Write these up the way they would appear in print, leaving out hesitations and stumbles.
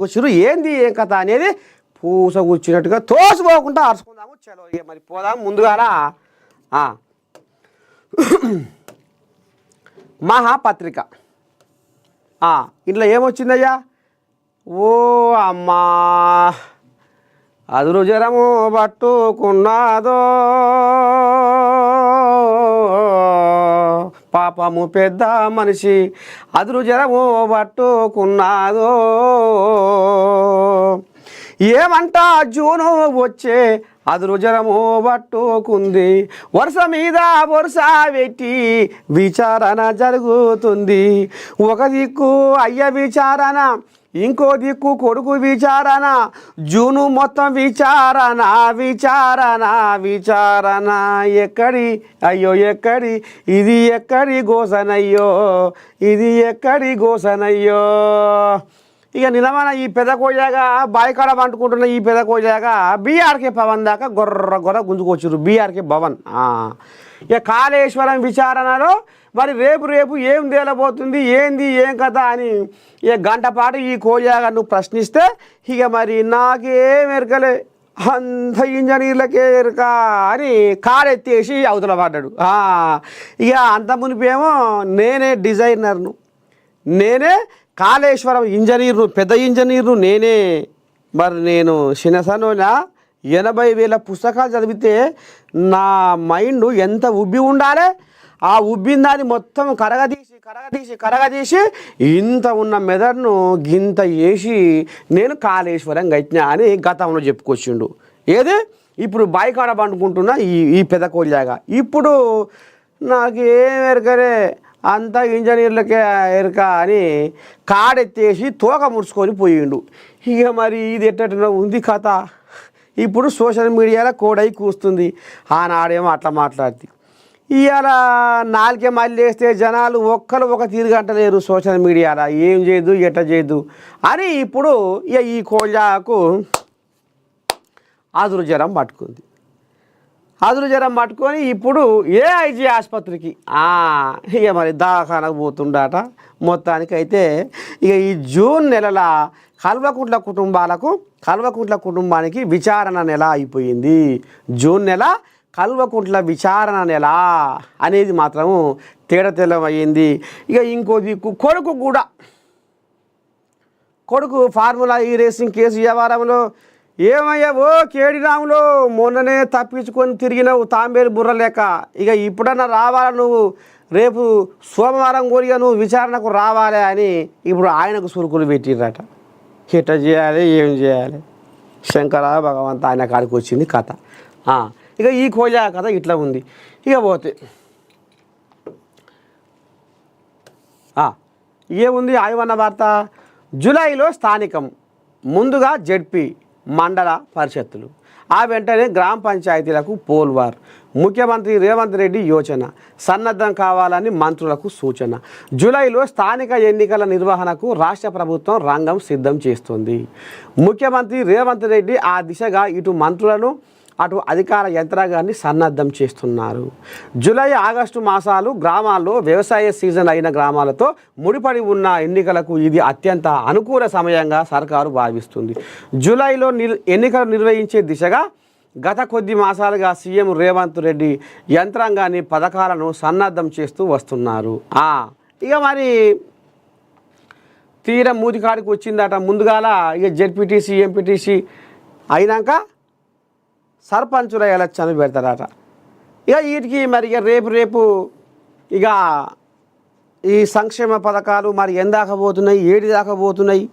కూర్చురు ఏంది ఏం కథ అనేది పూస కూర్చున్నట్టుగా తోసిపోకుండా అరుచుకుందాము. చలో ఇక మరి పోదాం ముందుగాల మహాపత్రిక. ఇంట్లో ఏమొచ్చిందయ్యా? ఓ అమ్మా అదురు జ్వరము పట్టుకున్నాదో పాపము పెద్ద మనిషి అదురు జ్వరము పట్టుకున్నాదో ఏమంట జూను వచ్చే అదురు జ్వరము పట్టుకుంది వరుస మీద వరుస పెట్టి విచారణ జరుగుతుంది. ఒక దిక్కు అయ్య విచారణ, ఇంకో దిక్కు కొడుకు విచారణ, జూను మొత్తం విచారణ విచారణ విచారణ. ఎక్కడి అయ్యో ఎక్కడి ఇది ఎక్కడి గోసనయ్యో ఇది ఎక్కడి గోసనయ్యో. ఇక నిలవన ఈ పెద్ద కోజాగా బాయికాడ పండుకుంటున్న ఈ పెద్ద కోజాగా బీఆర్కే భవన్ దాకా గొర్ర గొర్ర గుంజుకొచ్చారు. బీఆర్కే భవన్. ఇక కాళేశ్వరం విచారణలో మరి రేపు రేపు ఏం తేలబోతుంది ఏంది ఏం కథ అని ఇక గంట పాటు ఈ కోజాగా నువ్వు ప్రశ్నిస్తే ఇక మరి నాకేం ఎరకలే అంత ఇంజనీర్లకే ఎరక అని కారెత్తేసి అవతల పడ్డాడు. ఇక అంత మునిపేమో నేనే డిజైనర్ను, నేనే కాళేశ్వరం ఇంజనీర్ను, పెద్ద ఇంజనీర్ను నేనే. మరి నేను చిన్నసనోలా 80,000 పుస్తకాలు చదివితే నా మైండ్ ఎంత ఉబ్బి ఉండాలి. ఆ ఉబ్బిన దాన్ని మొత్తం కరగదీసి కరగదీసి కరగదీసి ఇంత ఉన్న మెదడును గింత వేసి నేను కాళేశ్వరం గట్టినా అని గతంలో చెప్పుకొచ్చిండు. ఏది ఇప్పుడు బాయికాడ పండుకుంటున్నా ఈ పెద్ద కోళ్ళగా. ఇప్పుడు నాకేం ఎరకరే అంతా ఇంజనీర్లకే ఎరక అని కాడెత్తేసి తోక ముడుచుకొని పోయిండు. ఇక మరి ఇది ఎట్టట్లా ఉంది కథ. ఇప్పుడు సోషల్ మీడియాలో కోడై కూస్తుంది. ఆనాడేమో అట్లా మాట్లాడుతుంది, ఇవాళ నాలుగే మళ్ళీ వేస్తే జనాలు ఒక్కరు ఒక తీరుగంటలేరు సోషల్ మీడియాలో. ఏం చేయదు ఎట్ట చేయదు అని ఇప్పుడు ఇక ఈ కోళ్ళకు అదురు జ్వరం పట్టుకుంది. అదురు జ్వరం పట్టుకొని ఇప్పుడు ఏఐజీ ఆసుపత్రికి ఇక మరి దవాఖానకు పోతుండట. మొత్తానికి అయితే ఇక ఈ జూన్ నెలల కల్వకుంట్ల కుటుంబానికి విచారణ నెల అయిపోయింది. జూన్ నెల కల్వకుంట్ల విచారణ నెల అనేది మాత్రము తేడతెల్లమయ్యింది. ఇక ఇంకో దిక్కు కొడుకు ఫార్ములా ఈ రేసింగ్ కేసు వ్యవహారంలో ఏమయ్యా ఓ కేడిరాములో మొన్ననే తప్పించుకొని తిరిగినావు తాంబేలు బుర్ర లేక. ఇక ఇప్పుడన్నా రావాలా నువ్వు, రేపు సోమవారం కోరిగా నువ్వు విచారణకు రావాలి అని ఇప్పుడు ఆయనకు సురుకులు పెట్టిర్రట. ఎట్ట చేయాలి ఏం చేయాలి శంకర భగవంత ఆయన కాడికి వచ్చింది కథ. ఇక ఈ కోజా కథ ఇట్లా ఉంది. ఇక పోతే ఏముంది ఆయువన్న వార్త. జూలైలో స్థానికం, ముందుగా జెడ్పీ మండల పరిషత్తులు, ఆ వెంటనే గ్రామ పంచాయతీలకు పోల్వార్. ముఖ్యమంత్రి రేవంత్ రెడ్డి యోచన, సన్నద్ధం కావాలని మంత్రులకు సూచన. జూలైలో స్థానిక ఎన్నికల నిర్వహణకు రాష్ట్ర ప్రభుత్వం రంగం సిద్ధం చేస్తుంది. ముఖ్యమంత్రి రేవంత్ రెడ్డి ఆ దిశగా ఇటు మంత్రులను అటు అధికార యంత్రాంగాన్ని సన్నద్ధం చేస్తున్నారు. జూలై ఆగస్టు మాసాలు గ్రామాల్లో వ్యవసాయ సీజన్ అయిన గ్రామాలతో ముడిపడి ఉన్న ఎన్నికలకు ఇది అత్యంత అనుకూల సమయంగా సర్కారు భావిస్తుంది. జూలైలో ఎన్నికలు నిర్వహించే దిశగా గత కొద్ది మాసాలుగా సీఎం రేవంత్ రెడ్డి యంత్రాంగాన్ని పథకాలను సన్నద్ధం చేస్తూ వస్తున్నారు. ఇక మరి తీరం మూతికాడికి వచ్చిందట. ముందుగాల ఇక జెడ్పీటీసీ ఎంపీటీసీ అయినాక సర్పంచుల ఎలక్షన్ పెడతారట. ఇక వీటికి మరి ఇక రేపు ఇక ఈ సంక్షేమ పథకాలు మరి ఎందాక పోతున్నాయి, ఏడి దాకా పోతున్నాయి,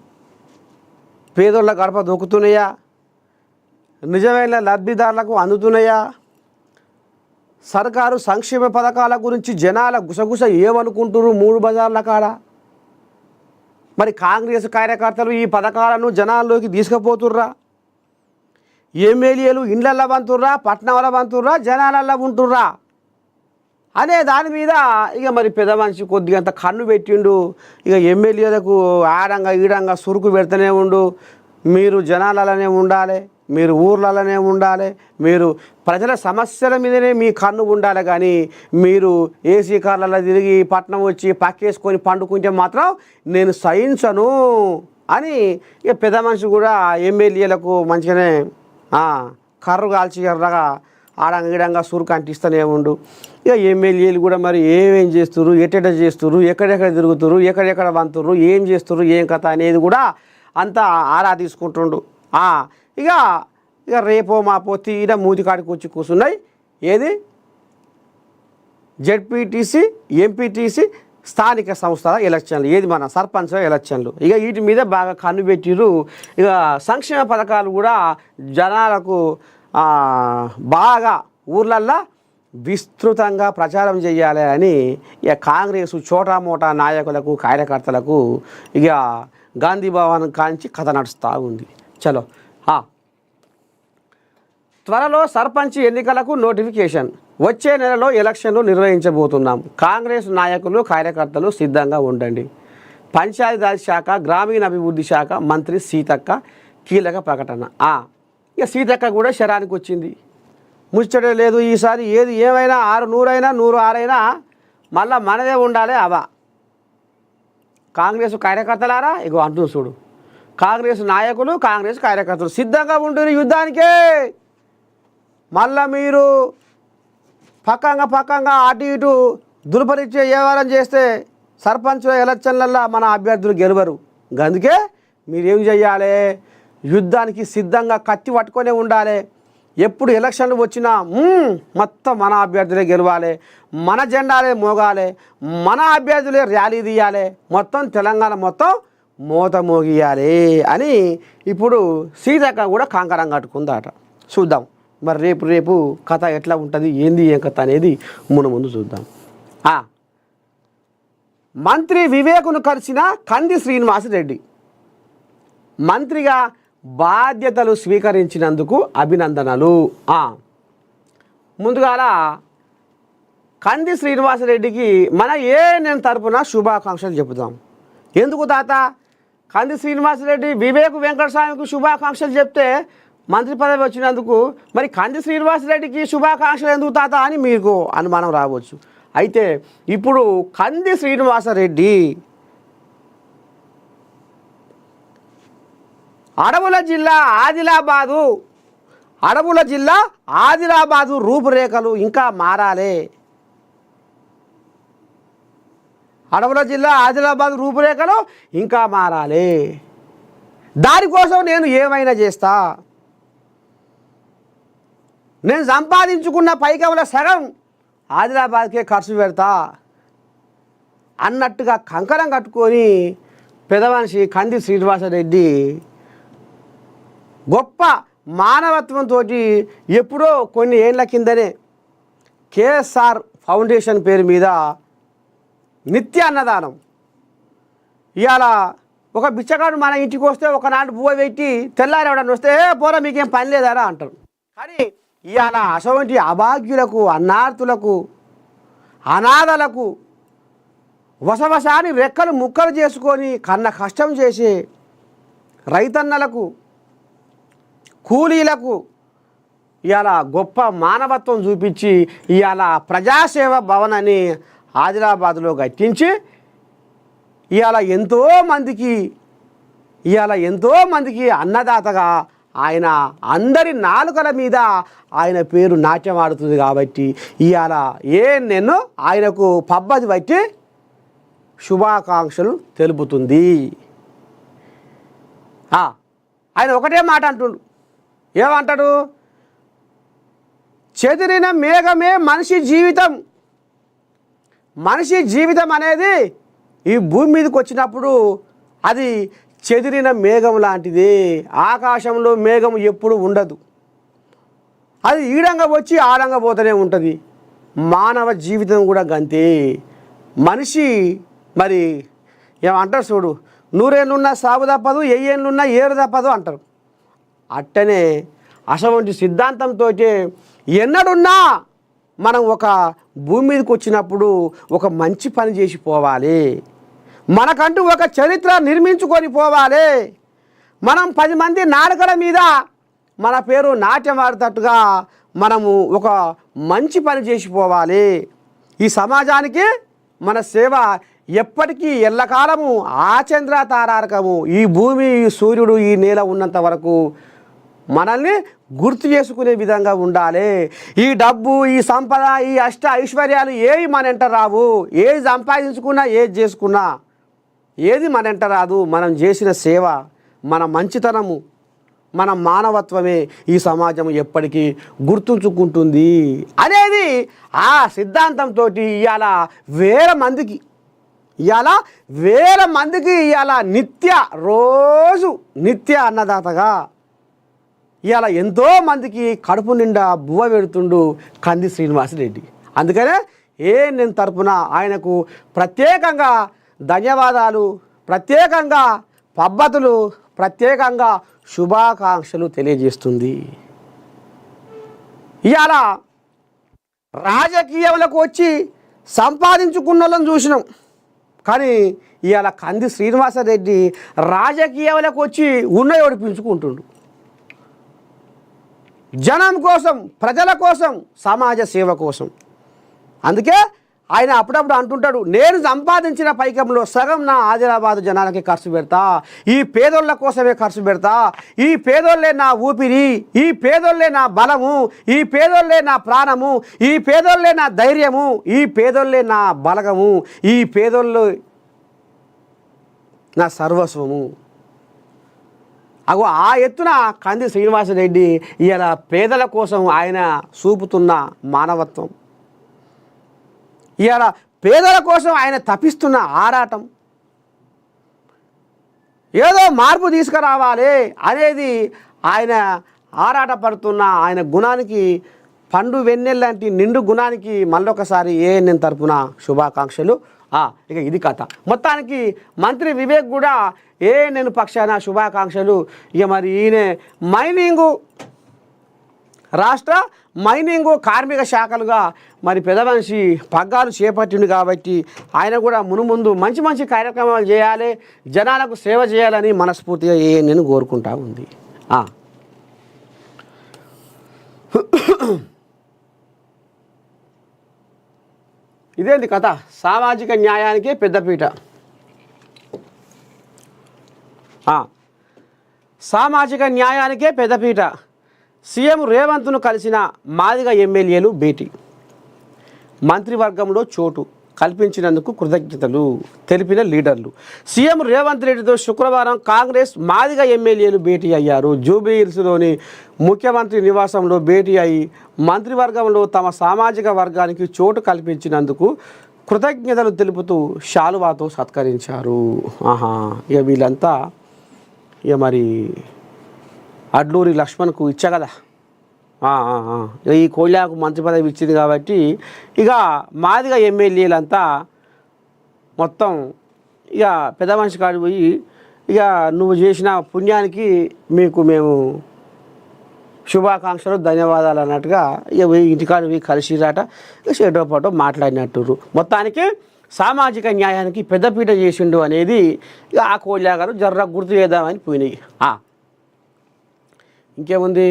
పేదోళ్ళ గడప దొక్కుతున్నాయా, నిజమైన లబ్ధిదారులకు అందుతున్నాయా, సర్కారు సంక్షేమ పథకాల గురించి జనాల గుసగుస ఏమనుకుంటున్నారు 3 బజార్ల కాడ. మరి కాంగ్రెస్ కార్యకర్తలు ఈ పథకాలను జనాల్లోకి తీసుకుపోతుర్రా, ఎమ్మెల్యేలు ఇండ్లల్లో పంతుర్రా, పట్టణంలో పంతుర్రా, జనాలల్లో ఉంటుర్రా అనే దాని మీద ఇక మరి పెద్ద మనిషి కొద్దిగా అంత కన్ను పెట్టిండు. ఇక ఎమ్మెల్యేలకు ఆడంగా ఈడంగా సురుకు పెడుతూనే ఉండు, మీరు జనాలలోనే ఉండాలి, మీరు ఊర్లలోనే ఉండాలి, మీరు ప్రజల సమస్యల మీదనే మీ కన్ను ఉండాలి. కానీ మీరు ఏసీ కార్లలో తిరిగి పట్నం వచ్చి పక్కేసుకొని పండుకుంటే మాత్రం నేను సహించను అని ఇక పెద్ద మనిషి కూడా ఎమ్మెల్యేలకు మంచిగానే కర్రు కాల్చి ఎర్రగా ఆడంగిడంగా సురుకు అంటిస్తూనే ఉండు. ఇక ఎమ్మెల్యేలు కూడా మరి ఏమేం చేస్తున్నారు, ఎట్టెట చేస్తున్నారు, ఎక్కడెక్కడ తిరుగుతున్నారు, ఎక్కడెక్కడ వంతున్నారు, ఏం చేస్తున్నారు, ఏం కథ అనేది కూడా అంతా ఆరా తీసుకుంటుండు. ఇక ఇక రేపో మాపో తీర మూతికాడికి వచ్చి కూర్చున్నాయి ఏది జెడ్పీటీసీ, ఎంపీటీసీ, స్థానిక సంస్థల ఎలక్షన్లు, ఏది మన సర్పంచ్ ఎలక్షన్లు. ఇక వీటి మీద బాగా కన్ను పెట్టిరు. ఇక సంక్షేమ పథకాలు కూడా జనాలకు బాగా ఊర్లల్లో విస్తృతంగా ప్రచారం చేయాలి అని ఇక కాంగ్రెస్ చోటా మోటా నాయకులకు కార్యకర్తలకు ఇక గాంధీ భవన్ కాంచి కథ నడుస్తూ ఉంది. చలో త్వరలో సర్పంచ్ ఎన్నికలకు నోటిఫికేషన్, వచ్చే నెలలో ఎలక్షన్లు నిర్వహించబోతున్నాం. కాంగ్రెస్ నాయకులు కార్యకర్తలు సిద్ధంగా ఉండండి. పంచాయతీరాజ్ శాఖ, గ్రామీణాభివృద్ధి శాఖ మంత్రి సీతక్క కీలక ప్రకటన. ఇక సీతక్క కూడా శరానికి వచ్చింది. ముచ్చటే లేదు ఈసారి. ఏది ఏమైనా 600 అయినా 106 అయినా మళ్ళా మనదే ఉండాలి. కాంగ్రెస్ కార్యకర్తలారా ఇగో అంటుంది చూడు, కాంగ్రెస్ నాయకులు కాంగ్రెస్ కార్యకర్తలు సిద్ధంగా ఉంటుంది యుద్ధానికే. మళ్ళా మీరు పక్కంగా అటు ఇటు దుర్పరిచే వ్యవహారం చేస్తే సర్పంచ్ ఎలక్షన్లల్లో మన అభ్యర్థులు గెలవరు. అందుకే మీరేం చెయ్యాలి, యుద్ధానికి సిద్ధంగా కత్తి పట్టుకొనే ఉండాలి. ఎప్పుడు ఎలక్షన్లు వచ్చినా మొత్తం మన అభ్యర్థులే గెలవాలి, మన జెండాలే మోగాలి, మన అభ్యర్థులే ర్యాలీ తీయాలి, మొత్తం తెలంగాణ మొత్తం మోత మోగియాలి అని ఇప్పుడు సీతక్క కూడా కంకరం కట్టుకుందట. చూద్దాం మరి రేపు కథ ఎట్లా ఉంటుంది, ఏంది ఏం కథ అనేది ముందు చూద్దాం. మంత్రి వివేకును కలిసిన కంది శ్రీనివాసరెడ్డి మంత్రిగా బాధ్యతలు స్వీకరించినందుకు అభినందనలు. ముందుగాల కంది శ్రీనివాసరెడ్డికి మన నేను తరపున శుభాకాంక్షలు చెబుతాం. ఎందుకు తాత, కంది శ్రీనివాసరెడ్డి వివేకు వెంకటస్వామికి శుభాకాంక్షలు చెప్తే మంత్రి పదవి వచ్చినందుకు మరి కంది శ్రీనివాసరెడ్డికి శుభాకాంక్షలు ఎందుకు తాత అని మీకు అనుమానం రావచ్చు. అయితే ఇప్పుడు కంది శ్రీనివాసరెడ్డి అడవుల జిల్లా ఆదిలాబాదు రూపురేఖలు ఇంకా మారాలి. అడవుల జిల్లా ఆదిలాబాద్ రూపురేఖలు ఇంకా మారాలి. దానికోసం నేను ఏమైనా చేస్తా, నేను సంపాదించుకున్న పైకముల సగం ఆదిలాబాద్కే ఖర్చు పెడతా అన్నట్టుగా కంకణం కట్టుకొని పెదమనిషి కంది శ్రీనివాసరెడ్డి గొప్ప మానవత్వంతో ఎప్పుడో కొన్ని ఏళ్ల కిందనే కేఎస్ఆర్ ఫౌండేషన్ పేరు మీద నిత్య అన్నదానం, ఇవాళ ఒక బిచ్చగాడు మన ఇంటికి వస్తే ఒకనాడు పువ్వు పెట్టి తెల్లారి ఎవడన్నా వస్తే పోరా మీకేం పని లేదారా అంటారు. కానీ ఇవాళ అటువంటి అభాగ్యులకు, అన్నార్థులకు, అనాథలకు వసవసాని రెక్కలు ముక్కలు చేసుకొని కన్న కష్టం చేసే రైతన్నలకు, కూలీలకు ఇవాళ గొప్ప మానవత్వం చూపించి ఇవాళ ప్రజాసేవ భవన్ అని ఆదిలాబాద్లో కట్టించి ఇవాళ ఎంతోమందికి అన్నదాతగా ఆయన అందరి నాలుకల మీద ఆయన పేరు నాట్యం ఆడుతుంది. కాబట్టి ఇవాళ నేను ఆయనకు పబ్బది బట్టి శుభాకాంక్షలు తెలుపుతుంది. ఆయన ఒకటే మాట అంటుండు, ఏమంటాడు, చెదిరిన మేఘమే మనిషి జీవితం. మనిషి జీవితం అనేది ఈ భూమి మీదకి వచ్చినప్పుడు అది చెదిరిన మేఘం లాంటిది. ఆకాశంలో మేఘం ఎప్పుడు ఉండదు, అది ఈడంగా వచ్చి ఆడంగా పోతూనే ఉంటుంది. మానవ జీవితం కూడా గంతే. మనిషి మరి ఏమంటారు చూడు, 100 ఏళ్ళున్నా సాగు తప్పదు, 1000 ఏళ్ళున్నా ఏరు తప్పదు అంటారు. అట్టనే అటువంటి సిద్ధాంతంతో ఎన్నడున్నా మనం ఒక భూమి మీదకి వచ్చినప్పుడు ఒక మంచి పని చేసి పోవాలి, మనకంటూ ఒక చరిత్ర నిర్మించుకొని పోవాలి. మనం 10 మంది నాలుకల మీద మన పేరు నాట్యం ఆడేటట్టుగా మనము ఒక మంచి పని చేసి పోవాలి. ఈ సమాజానికి మన సేవ ఎప్పటికీ ఎల్లకాలము ఆ చంద్ర తారారకము ఈ భూమి ఈ సూర్యుడు ఈ నేల ఉన్నంత వరకు మనల్ని గుర్తు చేసుకునే విధంగా ఉండాలి. ఈ డబ్బు ఈ సంపద ఈ అష్ట ఐశ్వర్యాలు ఏవి మన వెంట రావు. ఏది సంపాదించుకున్నా ఏది చేసుకున్నా ఏది మన వెంట రాదు. మనం చేసిన సేవ, మన మంచితనము, మన మానవత్వమే ఈ సమాజం ఎప్పటికీ గుర్తుంచుకుంటుంది అనేది ఆ సిద్ధాంతంతో ఇవాళ వేల మందికి ఇవాళ రోజు నిత్య అన్నదాతగా ఇవాళ ఎంతోమందికి కడుపు నిండా బువ్వ పెడుతుండు కంది శ్రీనివాసరెడ్డి. అందుకనే నేను తరపున ఆయనకు ప్రత్యేకంగా ధన్యవాదాలు, ప్రత్యేకంగా పబ్బతులు, ప్రత్యేకంగా శుభాకాంక్షలు తెలియజేస్తుంది. ఇవాళ రాజకీయంలోకి వచ్చి సంపాదించుకున్న వాళ్ళని చూసినాం, కానీ ఇవాళ కంది శ్రీనివాసరెడ్డి రాజకీయంలోకి వచ్చి ఉన్నవి ఓడిపించుకుంటుండు. జనం కోసం, ప్రజల కోసం, సమాజ సేవ కోసం. అందుకే ఆయన అప్పుడప్పుడు అంటుంటాడు, నేను సంపాదించిన పైకంలో సగం నా ఆదిలాబాద్ జనాలకి ఖర్చు పెడతా, ఈ పేదోళ్ళ కోసమే ఖర్చు పెడతా, ఈ పేదోళ్ళే నా ఊపిరి, ఈ పేదోళ్ళే నా బలము, ఈ పేదోళ్ళే నా ప్రాణము, ఈ పేదోళ్ళే నా ధైర్యము, ఈ పేదోళ్ళే నా బలగము, ఈ పేదోళ్ళు నా సర్వస్వము. అగో ఆ ఎత్తున కంది శ్రీనివాసరెడ్డి ఇలా పేదల కోసం ఆయన చూపుతున్న మానవత్వం, ఇలా పేదల కోసం ఆయన తపిస్తున్న ఆరాటం, ఏదో మార్పు తీసుకురావాలి అనేది ఆయన ఆరాటపడుతున్న ఆయన గుణానికి, పండు వెన్నెల్లాంటి నిండు గుణానికి మళ్ళొకసారి నేను తరపున శుభాకాంక్షలు. ఇక ఇది కథ. మొత్తానికి మంత్రి వివేక్ కూడా నేను పక్షాన శుభాకాంక్షలు. ఇక మరి ఈయన రాష్ట్ర మైనింగు కార్మిక శాఖలుగా మరి పెద్ద మనిషి పగ్గాలు చేపట్టిండు కాబట్టి ఆయన కూడా మునుముందు మంచి మంచి కార్యక్రమాలు చేయాలి, జనాలకు సేవ చేయాలని మనస్ఫూర్తిగా నేను కోరుకుంటా ఉంది. ఇదేంది కథ, సామాజిక న్యాయానికే పెద్దపీట. సామాజిక న్యాయానికే పెద్దపీట. సీఎం రేవంత్ను కలిసిన మాదిగ ఎమ్మెల్యేలు భేటీ. మంత్రివర్గంలో చోటు కల్పించినందుకు కృతజ్ఞతలు తెలిపిన లీడర్లు. సీఎం రేవంత్ రెడ్డితో శుక్రవారం కాంగ్రెస్ మాదిగ ఎమ్మెల్యేలు భేటీ అయ్యారు. జూబ్లీహిల్స్లోని ముఖ్యమంత్రి నివాసంలో భేటీ అయి మంత్రివర్గంలో తమ సామాజిక వర్గానికి చోటు కల్పించినందుకు కృతజ్ఞతలు తెలుపుతూ శాలువాతో సత్కరించారు. ఇక వీళ్ళంతా ఇక మరి అడ్లూరి లక్ష్మణ్కు ఇచ్చా కదా, ఈ కోళ్యాకు మంత్రి పదవి ఇచ్చింది కాబట్టి ఇక మాదిగ ఎమ్మెల్యేలంతా మొత్తం ఇక పెద్ద మనిషి కాడికి పోయి ఇక నువ్వు చేసిన పుణ్యానికి మీకు మేము శుభాకాంక్షలు, ధన్యవాదాలు అన్నట్టుగా ఇక ఇంటికాడికి పోయి కలిసిరాట, షేటో పాటో మాట్లాడినట్టు. మొత్తానికి సామాజిక న్యాయానికి పెద్దపీట చేసిండు అనేది ఇక ఆ కోళ్యా గారు జర్ర గుర్తు చేద్దామని పోయినాయి. ఇంకేముంది,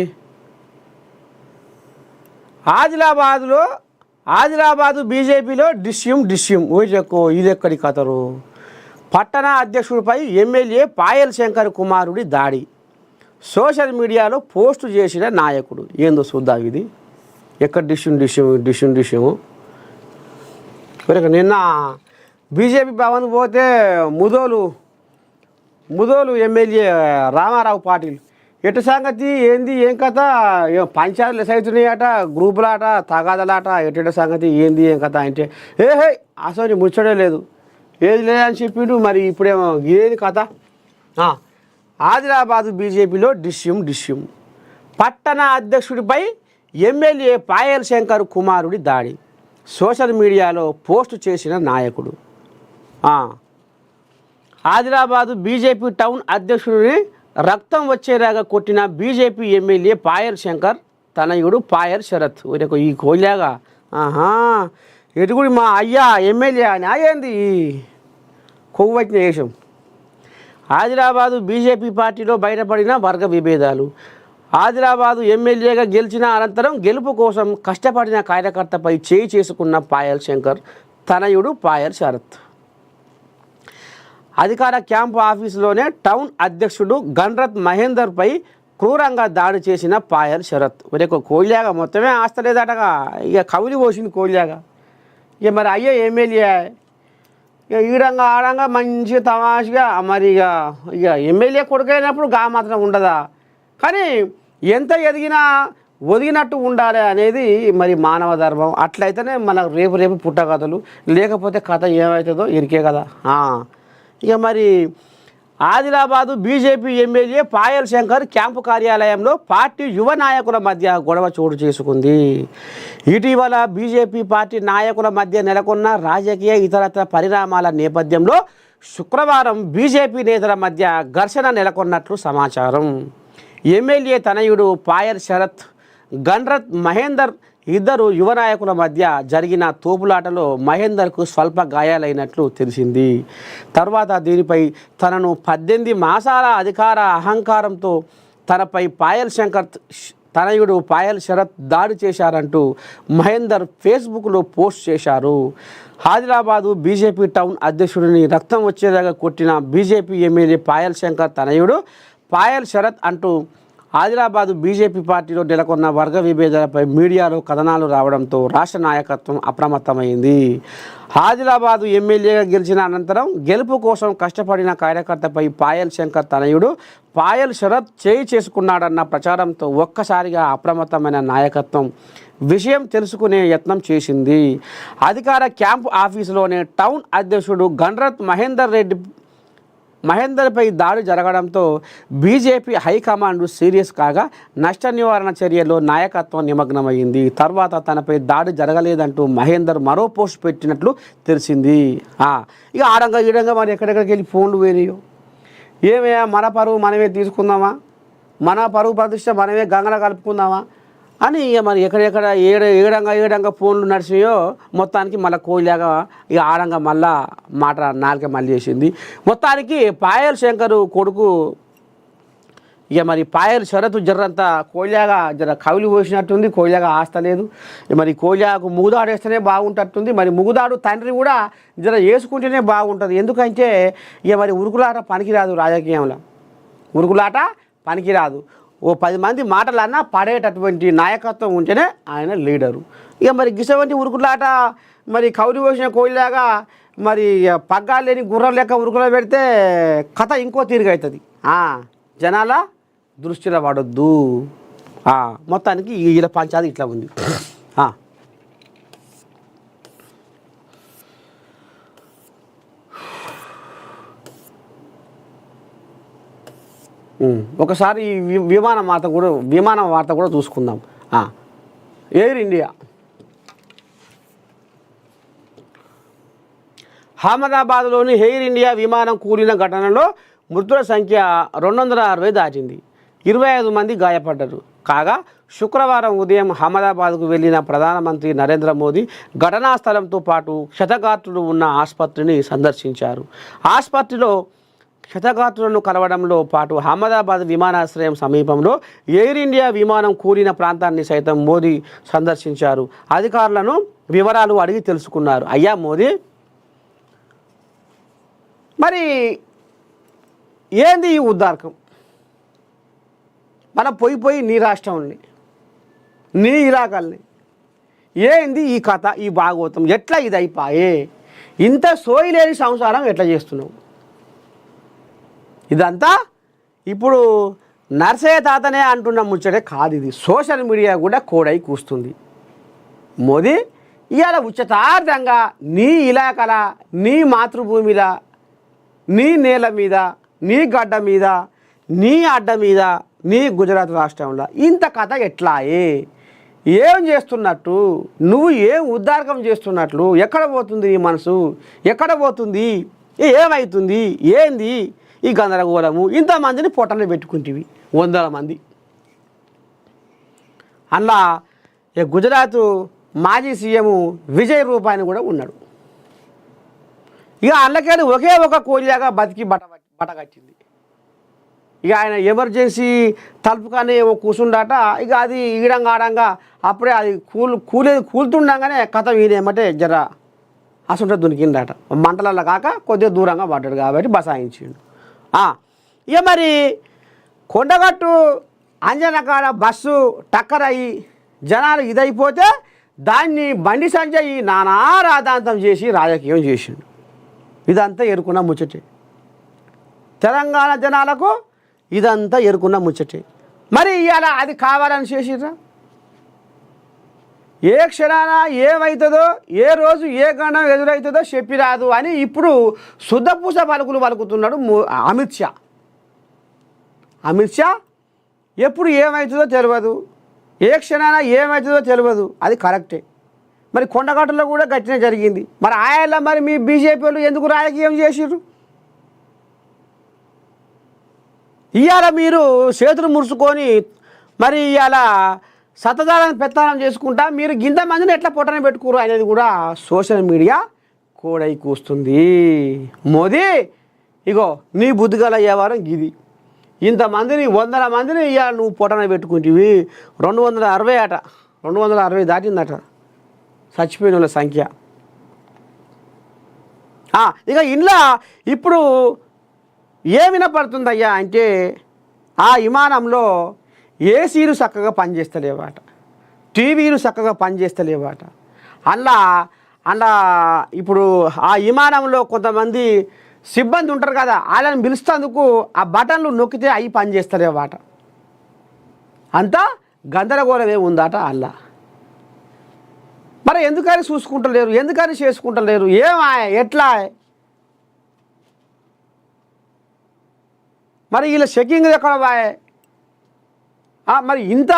ఆదిలాబాదు బీజేపీలో డిష్యూమ్ ఓజెక్కో ఇది ఎక్కడి కథరు. పట్టణ అధ్యక్షుడిపై ఎమ్మెల్యే పాయల్ శంకర్ కుమారుడి దాడి. సోషల్ మీడియాలో పోస్టు చేసిన నాయకుడు. ఏందో చూద్దాం ఇది ఎక్కడ డిష్యూమ్. నిన్న బీజేపీ భవన్ పోతే ముదోలు ఎమ్మెల్యే రామారావు పాటిల్ ఎటు సంగతి ఏంది ఏం కథ, పంచాయతీలు అవుతున్నాయట, గ్రూపులాట, తగాదలాట, ఎటు సంగతి ఏంది ఏం కథ అంటే అసలు ముచ్చడే లేదు, ఏది లేదని చెప్పిండు. మరి ఇప్పుడేమో ఏది కథ. ఆదిలాబాదు బీజేపీలో డిష్యూమ్. పట్టణ అధ్యక్షుడిపై ఎమ్మెల్యే పాయల్ శంకర్ కుమారుడి దాడి. సోషల్ మీడియాలో పోస్టు చేసిన నాయకుడు. ఆదిలాబాదు బీజేపీ టౌన్ అధ్యక్షుడిని రక్తం వచ్చేలాగా కొట్టిన బీజేపీ ఎమ్మెల్యే పాయల్ శంకర్ తనయుడు పాయల్ శరత్. ఈ కోల్యాగా ఎటుగుడి మా అయ్యా ఎమ్మెల్యే అని అయ్యింది కొవ్వొచ్చిన వేషం. ఆదిలాబాదు బీజేపీ పార్టీలో బయటపడిన వర్గ విభేదాలు. ఆదిలాబాదు ఎమ్మెల్యేగా గెలిచిన అనంతరం గెలుపు కోసం కష్టపడిన కార్యకర్తపై చేయి చేసుకున్న పాయల్ శంకర్ తనయుడు పాయల్ శరత్. అధికార క్యాంపు ఆఫీసులోనే టౌన్ అధ్యక్షుడు గన్రత్ మహేందర్పై క్రూరంగా దాడి చేసిన పాయల్ శరత్. ఒరే కోయిలాగా మొత్తమే ఆస్తలేదటగా, ఇక కవిలి పోసింది కోయిలాగా. ఇక మరి అయ్యే ఎమ్మెల్యే ఇక ఈడంగా ఆడంగా మంచిగా తమాషగా మరి ఇక ఎమ్మెల్యే కొడుకైనప్పుడు గా మాత్రం ఉండదా. కానీ ఎంత ఎదిగినా ఒదిగినట్టు ఉండాలి అనేది మరి మానవ ధర్మం. అట్లయితేనే మనకు రేపు రేపు పుట్టకథలు, లేకపోతే కథ ఏమవుతుందో ఇరికే కదా. ఇక మరి Adilabad BJP MLA Payal Shankar camp కార్యాలయంలో పార్టీ యువ నాయకుల మధ్య గొడవ చోటు చేసుకుంది. ఇటీవల బీజేపీ పార్టీ నాయకుల మధ్య నెలకొన్న రాజకీయ ఇతరత్ర పరిణామాల నేపథ్యంలో శుక్రవారం బీజేపీ నేతల మధ్య ఘర్షణ నెలకొన్నట్లు సమాచారం. ఎమ్మెల్యే తనయుడు పాయల్ శరత్, గన్రత్ మహేందర్ ఇద్దరు యువ నాయకుల మధ్య జరిగిన తోపులాటలో మహేందర్కు స్వల్ప గాయాలైనట్లు తెలిసింది. తర్వాత దీనిపై తనను 18 మాసాల అధికార అహంకారంతో తనపై పాయల్ శంకర్ తనయుడు పాయల్ శరత్ దాడి చేశారంటూ మహేందర్ ఫేస్బుక్లో పోస్ట్ చేశారు. ఆదిలాబాదు బీజేపీ టౌన్ అధ్యక్షుడిని రక్తం వచ్చేలాగా కొట్టిన బీజేపీ ఎమ్మెల్యే పాయల్ శంకర్ తనయుడు పాయల్ శరత్ అంటూ ఆదిలాబాదు బీజేపీ పార్టీలో నెలకొన్న వర్గ విభేదాలపై మీడియాలో కథనాలు రావడంతో రాష్ట్ర నాయకత్వం అప్రమత్తమైంది. ఆదిలాబాదు ఎమ్మెల్యేగా గెలిచిన అనంతరం గెలుపు కోసం కష్టపడిన కార్యకర్తపై పాయల్ శంకర్ తనయుడు పాయల్ శరత్ చేయి చేసుకున్నాడన్న ప్రచారంతో ఒక్కసారిగా అప్రమత్తమైన నాయకత్వం విషయం తెలుసుకునే యత్నం చేసింది. అధికార క్యాంపు ఆఫీసులోనే టౌన్ అధ్యక్షుడు గన్రత్ మహేందర్పై దాడి జరగడంతో బీజేపీ హైకమాండ్ సీరియస్ కాగా నష్ట నివారణ చర్యల్లో నాయకత్వం నిమగ్నమైంది. తర్వాత తనపై దాడి జరగలేదంటూ మహేందర్ మరో పోస్ట్ పెట్టినట్లు తెలిసింది. ఇక ఆడంగా ఈడంగా మరి ఎక్కడెక్కడికి వెళ్ళి ఫోన్లు పోయినాయో ఏమయ్యా, మన పరువు మనమే తీసుకుందామా, మన పరువు ప్రతిష్ట మనమే గంగలో కలుపుకుందామా అని ఇక మరి ఎక్కడెక్కడ ఏడంగా ఫోన్లు నడిచినాయో మొత్తానికి మళ్ళీ కోయిలాగా ఇక ఆడంగా మళ్ళా మాట నాలుక మళ్ళీ చేసింది. మొత్తానికి పాయల్ శంకర్ కొడుకు ఇక మరి పాయల్ శరత్ జర్రంతా కోయిలాగా జర కవిలి పోసినట్టుంది. కోయిలాగా ఆస్తలేదు. మరి కోయిలాకు ముగుదాడు వేస్తేనే బాగుంటట్టుంది. మరి ముగుదాడు తండ్రి కూడా జర వేసుకుంటేనే బాగుంటుంది. ఎందుకంటే ఇక మరి ఉరుకులాట పనికిరాదు, రాజకీయంలో ఉరుకులాట పనికిరాదు. ఓ 10 మంది మాటలన్నా పడేటటువంటి నాయకత్వం ఉంటేనే ఆయన లీడరు. ఇక మరి గిసవంటి ఉరుకులాట మరి కౌలి పోసిన కోయిలాగా మరి పగ్గాలు లేని గుర్రం లెక్క ఉరుకులో పెడితే కథ ఇంకో తీరుగా అవుతుంది. జనాల దృష్టిలో పడొద్దు. మొత్తానికి ఈల పంచాది ఇట్లా ఉంది. ఒకసారి విమాన వార్త కూడా చూసుకుందాం. ఎయిర్ ఇండియా అహ్మదాబాద్లోని ఎయిర్ ఇండియా విమానం కూలిన ఘటనలో మృతుల సంఖ్య 260 దాటింది. 25 మంది గాయపడ్డారు. కాగా శుక్రవారం ఉదయం అహ్మదాబాద్కు వెళ్లిన ప్రధానమంత్రి నరేంద్ర మోదీ ఘటనా స్థలంతో పాటు క్షతగాత్రులు ఉన్న ఆసుపత్రిని సందర్శించారు. ఆసుపత్రిలో క్షతగాత్రులను కలవడంలో పాటు అహ్మదాబాద్ విమానాశ్రయం సమీపంలో ఎయిర్ ఇండియా విమానం కూలిన ప్రాంతాన్ని సైతం మోదీ సందర్శించారు. అధికారులను వివరాలు అడిగి తెలుసుకున్నారు. అయ్యా మోదీ, మరి ఏంది ఈ ఉద్దారకం? మనం పోయి నీ రాష్ట్రంని, నీ ఇలాకాల్ని, ఏంది ఈ కథ, ఈ భాగవతం ఎట్లా ఇది అయిపోయే? ఇంత సోయిలేని సంసారం ఎట్లా చేస్తున్నావు? ఇదంతా ఇప్పుడు నర్సయ్య తాతనే అంటున్న ముచ్చటే కాదు, ఇది సోషల్ మీడియా కూడా కోడై కూస్తుంది. మోదీ ఇవాళ ఉచితార్థంగా నీ ఇలాకల, నీ మాతృభూమిలా, నీ నేల మీద, నీ గడ్డ మీద, నీ అడ్డ మీద, నీ గుజరాత్ రాష్ట్రంలో ఇంత కథ ఎట్లాయే? ఏం చేస్తున్నట్టు? నువ్వు ఏం ఉద్దారకం చేస్తున్నట్లు? ఎక్కడ పోతుంది నీ మనసు? ఎక్కడ పోతుంది? ఏమవుతుంది? ఏంది ఈ గందరగోళము? ఇంతమందిని పొట్టలు పెట్టుకుంటేవి 100 మంది. అలా గుజరాత్ మాజీ సీఎం విజయ్ రూపాయని కూడా ఉన్నాడు. ఇక అందులోకెళ్ళి ఒకే ఒక కోలిలాగా బతికి బట్టగట్టింది. ఇక ఆయన ఎమర్జెన్సీ తలుపు కానీ కూర్చుండాట. ఇక అది ఈడంగా ఆడంగా అప్పుడే అది కూలుతుండగానే కథ ఈయనేమంటే జర అసలు దునికిండట మంటలలో కాక కొద్దిగా దూరంగా పడ్డాడు కాబట్టి బసాయించిండు. ఇక మరి కొండగట్టు అంజన కాడ బస్సు టక్కర్ అయ్యి జనాలు ఇదైపోతే దాన్ని బండి సంజయ్ నానా రాధాంతం చేసి రాజకీయం చేసిండు. ఇదంతా ఎరుకున్న ముచ్చటే, తెలంగాణ జనాలకు ఇదంతా ఎరుకున్న ముచ్చటే. మరి ఇవాళ అది కావాలని చేసిర్రా? ఏ క్షణాన ఏమవుతుందో ఏ రోజు ఏ గండం ఎదురవుతుందో చెప్పిరాదు అని ఇప్పుడు శుద్ధపూస పలుకులు పలుకుతున్నాడు అమిత్ షా. అమిత్ షా ఎప్పుడు ఏమవుతుందో తెలియదు, ఏ క్షణాన ఏమవుతుందో తెలియదు, అది కరెక్టే. మరి కొండగట్టులో కూడా గట్టినే జరిగింది. మరి ఆయనలో మరి మీ బీజేపీ వాళ్ళు ఎందుకు రాజకీయం చేసిర్రు? ఇవాళ మీరు చేతులు ముడుచుకొని మరి ఇవాళ సతదాలను పెత్తనం చేసుకుంటా మీరు ఇంతమందిని ఎట్లా పొట్టన పెట్టుకోరు అనేది కూడా సోషల్ మీడియా కోడై కూస్తుంది. మోదీ ఇగో నీ బుద్ధిగల వ్యవహారం ఇది, ఇంతమందిని 100 మందిని ఇవాళ నువ్వు పొట్టన పెట్టుకుంటేవి 260 అట, 260 దాటిందట చచ్చిపోయిన వాళ్ళ సంఖ్య. ఇక ఇంట్లో ఇప్పుడు ఏ వినపడుతుందయ్యా అంటే ఆ విమానంలో ఏసీలు చక్కగా పనిచేస్తలేవాట, టీవీలు చక్కగా పనిచేస్తలేవాట. అలా ఇప్పుడు ఆ విమానంలో కొంతమంది సిబ్బంది ఉంటారు కదా, వాళ్ళని పిలుస్తేందుకు ఆ బటన్లు నొక్కితే అవి పనిచేస్తలేవాట. అంతా గందరగోళమే ఉందట అలా. మరి ఎందుకని చూసుకుంటలేరు, ఎందుకని చేసుకుంటలేరు, ఏమా ఎట్లా? మరి వీళ్ళ చెకింగ్ ఎక్కడ బాయ్? మరి ఇంత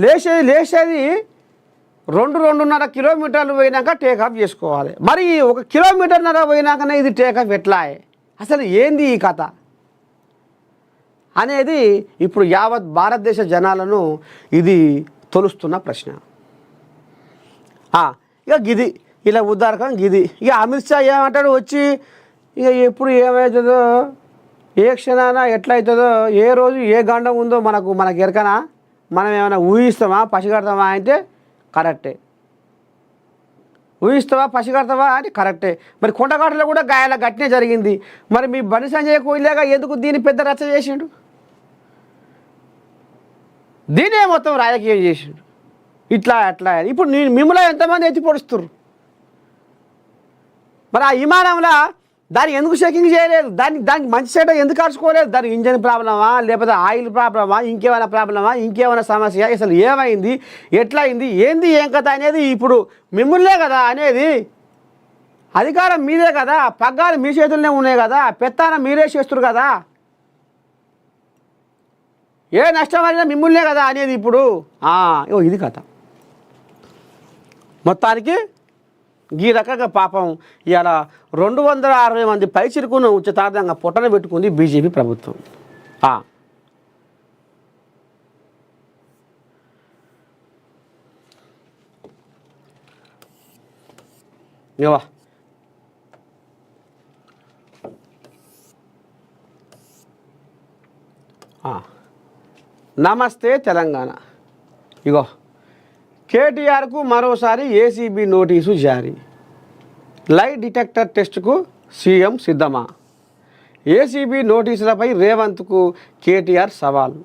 లేచేది 2-2.5 కిలోమీటర్లు పోయినాక టేకాఫ్ చేసుకోవాలి. మరి 1 కిలోమీటర్న్నర పోయినాకనే ఇది టేకాఫ్ ఎట్లా? అసలు ఏంది ఈ కథ అనేది ఇప్పుడు యావత్ భారతదేశ జనాలను ఇది తొలుస్తున్న ప్రశ్న. ఇక గిది ఇలా ఉద్దారకం గిది. ఇక అమిత్ షా ఏమంటాడు వచ్చి, ఇక ఎప్పుడు ఏమవుతుందో ఏ క్షణాన ఎట్లయితుందో ఏ రోజు ఏ గండం ఉందో మనకు ఎరకనా, మనం ఏమైనా ఊహిస్తామా పసిగడతామా అంటే కరెక్టే, ఊహిస్తావా పసిగడతావా అని కరెక్టే. మరి కొండగాటలో కూడా గాయాల గట్టినే జరిగింది. మరి మీ బండి సంజయ్ కోయిలేగా ఎందుకు దీన్ని పెద్ద రచ్చ చేసిండు? దీనే మొత్తం రాజకీయం చేసిండు ఇట్లా అట్లా. ఇప్పుడు మిమ్మల్ని ఎంతమంది ఎత్తి పొడుస్తున్నారు? మరి ఆ విమానంలో దాన్ని ఎందుకు చెకింగ్ చేయలేదు? దానికి మంచి సెట ఎందుకు అరుచుకోలేదు? దానికి ఇంజన్ ప్రాబ్లమా, లేకపోతే ఆయిల్ ప్రాబ్లమా, ఇంకేమైనా ప్రాబ్లమా, ఇంకేమైనా సమస్య, అసలు ఏమైంది, ఎట్లా అయింది, ఏంది ఏం కథ అనేది ఇప్పుడు మిమ్మల్నే కదా అనేది. అధికారం మీదే కదా, పగ్గాలు మీ చేతుల్లోనే ఉన్నాయి కదా, పెత్తాన మీరే చేస్తున్నారు కదా, ఏ నష్టం అయినా మిమ్మల్నే కదా అనేది ఇప్పుడు. ఇది కథ మొత్తానికి. ఈ రకంగా పాపం ఇవాళ 260 మంది పైచిరుకును ఉచితార్థంగా పొట్టన పెట్టుకుంది బీజేపీ ప్రభుత్వం. ఇవా నమస్తే తెలంగాణ. ఇగో కేటీఆర్కు మరోసారి ఏసీబీ నోటీసు జారీ. లై డిటెక్టర్ టెస్టుకు సీఎం సిద్ధమా? ఏసీబీ నోటీసులపై రేవంత్కు కేటీఆర్ సవాల్.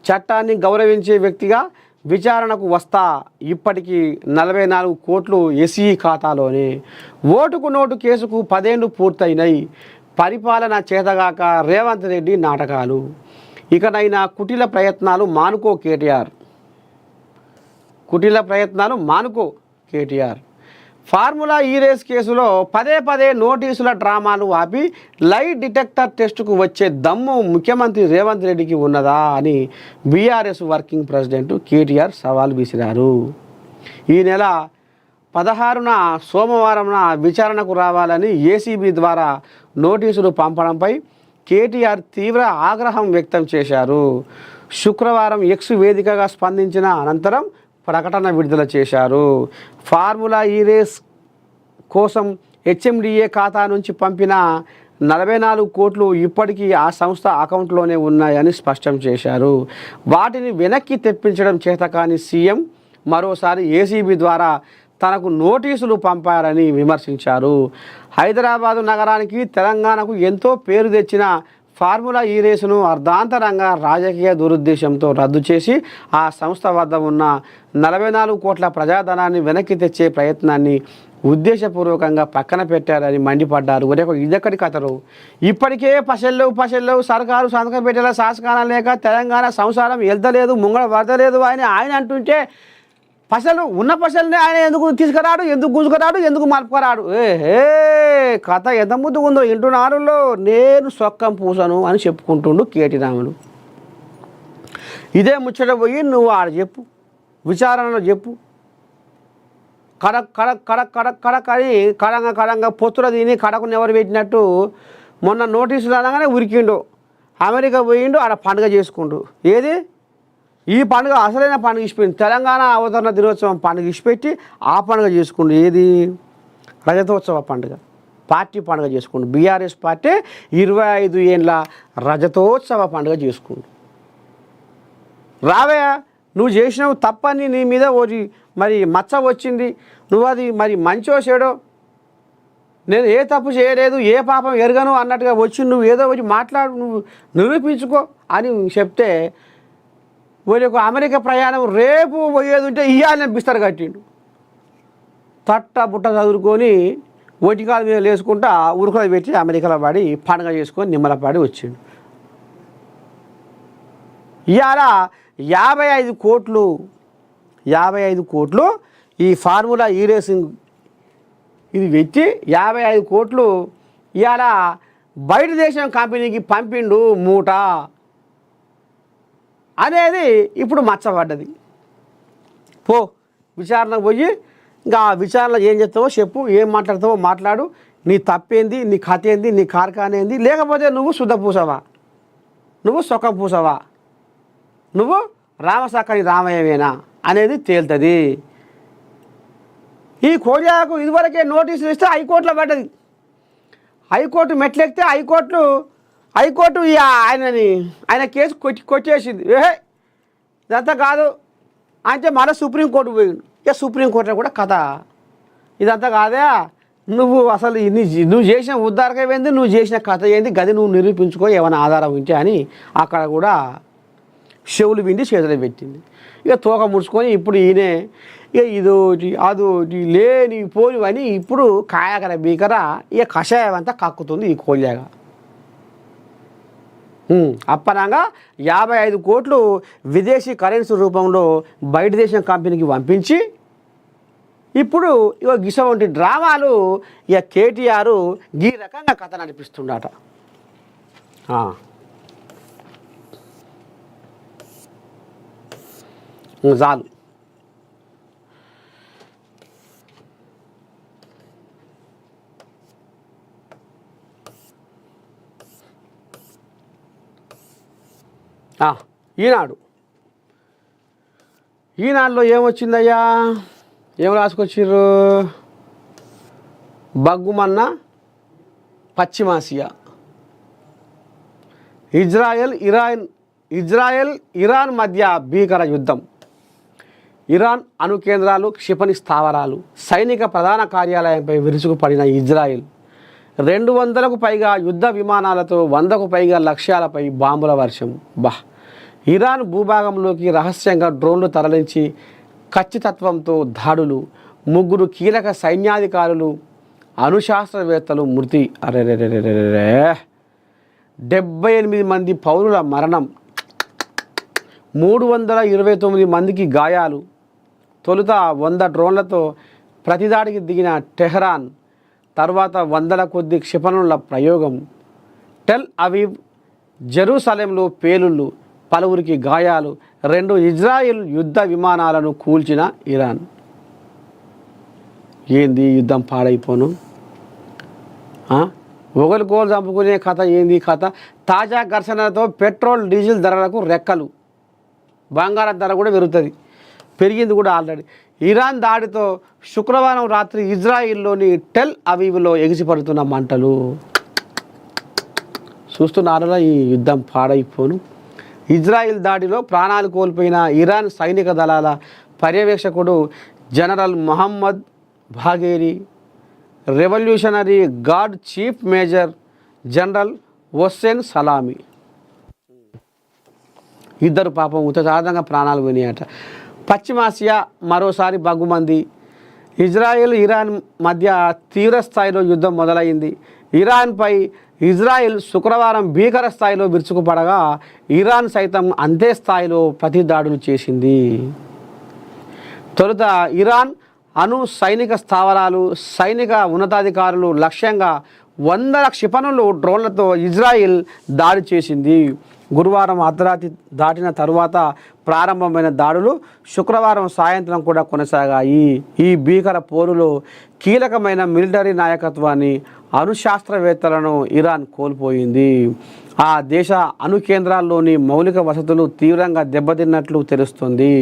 చట్టాన్ని గౌరవించే వ్యక్తిగా విచారణకు వస్తా, ఇప్పటికీ 44 కోట్లు ఎస్ఈ ఖాతాలోనే. ఓటుకు నోటు కేసుకు 10 ఏళ్లు పూర్తయినాయి. పరిపాలన చేతగాక రేవంత్ రెడ్డి నాటకాలు. ఇకనైనా కుటిల ప్రయత్నాలు మానుకో కేటీఆర్, కుటిల ప్రయత్నాలు మానుకో కేటీఆర్. ఫార్ములా ఈ రేస్ కేసులో పదే నోటీసుల డ్రామాలు ఆపి లై డిటెక్టర్ టెస్టుకు వచ్చే దమ్ము ముఖ్యమంత్రి రేవంత్ రెడ్డికి ఉన్నదా అని బీఆర్ఎస్ వర్కింగ్ ప్రెసిడెంట్ కేటీఆర్ సవాల్ విసిరారు. ఈ నెల 16న సోమవారంన విచారణకు రావాలని ఏసీబీ ద్వారా నోటీసులు పంపడంపై కేటీఆర్ తీవ్ర ఆగ్రహం వ్యక్తం చేశారు. శుక్రవారం ఎక్స్ వేదికగా స్పందించిన అనంతరం ప్రకటన విడుదల చేశారు. ఫార్ములా ఈ రేస్ కోసం హెచ్ఎండిఏ ఖాతా నుంచి పంపిన 44 కోట్లు ఇప్పటికీ ఆ సంస్థ అకౌంట్లోనే ఉన్నాయని స్పష్టం చేశారు. వాటిని వెనక్కి తెప్పించడం చేతకాని సీఎం మరోసారి ఏసీబీ ద్వారా తనకు నోటీసులు పంపారని విమర్శించారు. హైదరాబాదు నగరానికి తెలంగాణకు ఎంతో పేరు తెచ్చిన ఫార్ములా ఈ రేసును అర్ధాంతరంగా రాజకీయ దురుద్దేశంతో రద్దు చేసి ఆ సంస్థ వద్ద ఉన్న 44 కోట్ల ప్రజాధనాన్ని వెనక్కి తెచ్చే ప్రయత్నాన్ని ఉద్దేశపూర్వకంగా పక్కన పెట్టారని మండిపడ్డారు. ఇదెక్కడి కథలు, ఇప్పటికే పశెల్లేవు సర్కారు సంతకం పెట్టేలా శాసకాలం లేక తెలంగాణ సంసారం వెళ్తలేదు, ముంగడ పడతలేదు అని ఆయన అంటుంటే ఉన్న పశల్ని ఆయన ఎందుకు తీసుకురాడు, ఎందుకు గుంజుకురాడు, ఎందుకు మలుపుకురాడు? కథ ఎంత ముద్దుగా ఉందో ఇంటున్నారులో. నేను సొక్కం పూసను అని చెప్పుకుంటుండు కేటీ రాములు. ఇదే ముచ్చట పోయి నువ్వు ఆడ చెప్పు, విచారణలో చెప్పు. కడక్ అని కడంగా పొత్తుల తిని కడకుని ఎవరు పెట్టినట్టు మొన్న నోటీసులు అనగానే ఉరికిండు, అమెరికా పోయిండు, ఆడ పండుగ చేసుకుండు. ఏది ఈ పండుగ అసలైన పండుగ ఇచ్చిపోయింది, తెలంగాణ అవతరణ దినోత్సవం పండుగ ఇచ్చిపెట్టి ఆ పండుగ చేసుకుండు. ఏది రజతోత్సవ పండుగ, పార్టీ పండుగ చేసుకుండు. బీఆర్ఎస్ పార్టీ 25 ఏళ్ళ రజతోత్సవ పండుగ చేసుకుండు. రావయ్యా, నువ్వు చేసినవు తప్పని నీ మీద ఓరి మరి మచ్చ వచ్చింది, నువ్వు అది మరి మంచో చెడో, నేను ఏ తప్పు చేయలేదు, ఏ పాపం ఎరగను అన్నట్టుగా వచ్చి నువ్వు ఏదో వచ్చి మాట్లాడు, నువ్వు నిరూపించుకో అని చెప్తే ఒక అమెరికా ప్రయాణం రేపు పోయేది ఉంటే ఇయ్యాలని బిస్తరు కట్టిండు. తట్ట బుట్ట చదువుకొని ఒటికాల మీద లేసుకుంటా ఉరుకులు పెట్టి అమెరికాలో పడి పండుగ చేసుకొని నిమ్మలపాడి వచ్చిండు. ఇవాళ 55 కోట్లు ఈ ఫార్ములా ఈ రేసింగ్ ఇది పెట్టి 55 కోట్లు ఇవాళ బయట దేశం కంపెనీకి పంపిండు మూట అనేది ఇప్పుడు మచ్చబడ్డది. పో విచారణకు పోయి ఇంకా ఆ విచారణలో ఏం చెప్తావో చెప్పు, ఏం మాట్లాడతావో మాట్లాడు, నీ తప్పేంది, నీ కథ ఏంది, నీ కార్ఖానేంది, లేకపోతే నువ్వు శుద్ధ పూసవా, నువ్వు సొక్క పూసవా, నువ్వు రామసక్కని రామయ్యవేనా అనేది తేలుతుంది. ఈ కోడియాకు ఇదివరకే నోటీసులు ఇస్తే హైకోర్టులో పడ్డది. హైకోర్టు మెట్లెక్కితే హైకోర్టు ఆయన కేసు కొట్టేసింది. ఇదంతా కాదు అంటే మళ్ళీ సుప్రీంకోర్టు పోయిండు. ఇక సుప్రీంకోర్టులో కూడా కథ ఇదంతా కాదా, నువ్వు అసలు నువ్వు చేసిన ఉద్ధారకం ఏంది, నువ్వు చేసిన కథ ఏంది, గది నువ్వు నిరూపించుకో ఏమైనా ఆధారం ఉంటే అని అక్కడ కూడా చెవులు విండి చేతులు పెట్టింది. ఇక తోక ముడుచుకొని ఇప్పుడు ఈయనే ఇక ఇదోటి అదోటి లేని పోనివని ఇప్పుడు కాయకర బీకర ఇక కషాయం అంతా కక్కుతుంది ఈ కోళ్ళగా. అప్పనంగా 55 కోట్లు విదేశీ కరెన్సీ రూపంలో బయట దేశం కంపెనీకి పంపించి ఇప్పుడు ఇక గిస వంటి డ్రామాలు ఇక కేటీఆర్ ఈ రకంగా కథ నడిపిస్తుండట. చాలు. ఈనాడులో ఏమొచ్చిందయ్యా, ఏం రాసుకొచ్చిర్రు? బగ్గుమన్న పశ్చిమాసియా, ఇరాన్ మధ్య భీకర యుద్ధం, ఇరాన్ అణు కేంద్రాలు, క్షిపణి స్థావరాలు, సైనిక ప్రధాన కార్యాలయంపై విరుచుకుపడిన ఇజ్రాయెల్, 200కు పైగా యుద్ధ విమానాలతో 100కు పైగా లక్ష్యాలపై బాంబుల వర్షం. ఇరాన్ భూభాగంలోకి రహస్యంగా డ్రోన్లు తరలించి ఖచ్చితత్వంతో దాడులు, 3 కీలక సైన్యాధికారులు, అణుశాస్త్రవేత్తలు మృతి. 78 మంది పౌరుల మరణం, 329 మందికి గాయాలు. తొలుత 100 డ్రోన్లతో ప్రతిదాడికి దిగిన టెహ్రాన్, తర్వాత 100ల కొద్ది క్షిపణుల ప్రయోగం. టెల్ అవీవ్, జెరూసలేంలో పేలుళ్ళు, పలువురికి గాయాలు. 2 ఇజ్రాయెల్ యుద్ధ విమానాలను కూల్చిన ఇరాన్. ఏంది యుద్ధం పాడైపోను? ఒకరికోలు చంపుకునే కథ ఏంది కథ? తాజా ఘర్షణలతో పెట్రోల్ డీజిల్ ధరలకు రెక్కలు, బంగారం ధర కూడా పెరిగింది కూడా ఆల్రెడీ. ఇరాన్ దాడితో శుక్రవారం రాత్రి ఇజ్రాయిల్లోని టెల్ అవీవ్లో ఎగిసిపడుతున్న మంటలు. చూస్తున్నారా ఈ యుద్ధం పాడైపోను? ఇజ్రాయిల్ దాడిలో ప్రాణాలు కోల్పోయిన ఇరాన్ సైనిక దళాల పర్యవేక్షకుడు general Mohammad Bagheri, revolutionary guard chief major general Hossein Salami. ఇద్దరు పాపం ఉత్తసాధంగా ప్రాణాలు పోయినాయట. పశ్చిమాసియా మరోసారి బగ్గుమంది. ఇజ్రాయెల్ ఇరాన్ మధ్య తీవ్ర స్థాయిలో యుద్ధం మొదలైంది. ఇరాన్పై ఇజ్రాయెల్ శుక్రవారం భీకర స్థాయిలో విరుచుకుపడగా ఇరాన్ సైతం అంతే స్థాయిలో ప్రతిదాడులు చేసింది. తొలుత ఇరాన్ అణు సైనిక స్థావరాలు, సైనిక ఉన్నతాధికారులు లక్ష్యంగా వందల క్షిపణులు డ్రోన్లతో ఇజ్రాయెల్ దాడి చేసింది. గురువారం అర్ధరాత్రి దాటిన తరువాత ప్రారంభమైన దాడులు శుక్రవారం సాయంత్రం కూడా కొనసాగాయి. ఈ భీకర పోరులో కీలకమైన మిలిటరీ నాయకత్వాన్ని, అణుశాస్త్రవేత్తలను ఇరాన్ కోల్పోయింది. ఆ దేశ అణు కేంద్రాల్లోని మౌలిక వసతులు తీవ్రంగా దెబ్బతిన్నట్లు తెలుస్తుంది.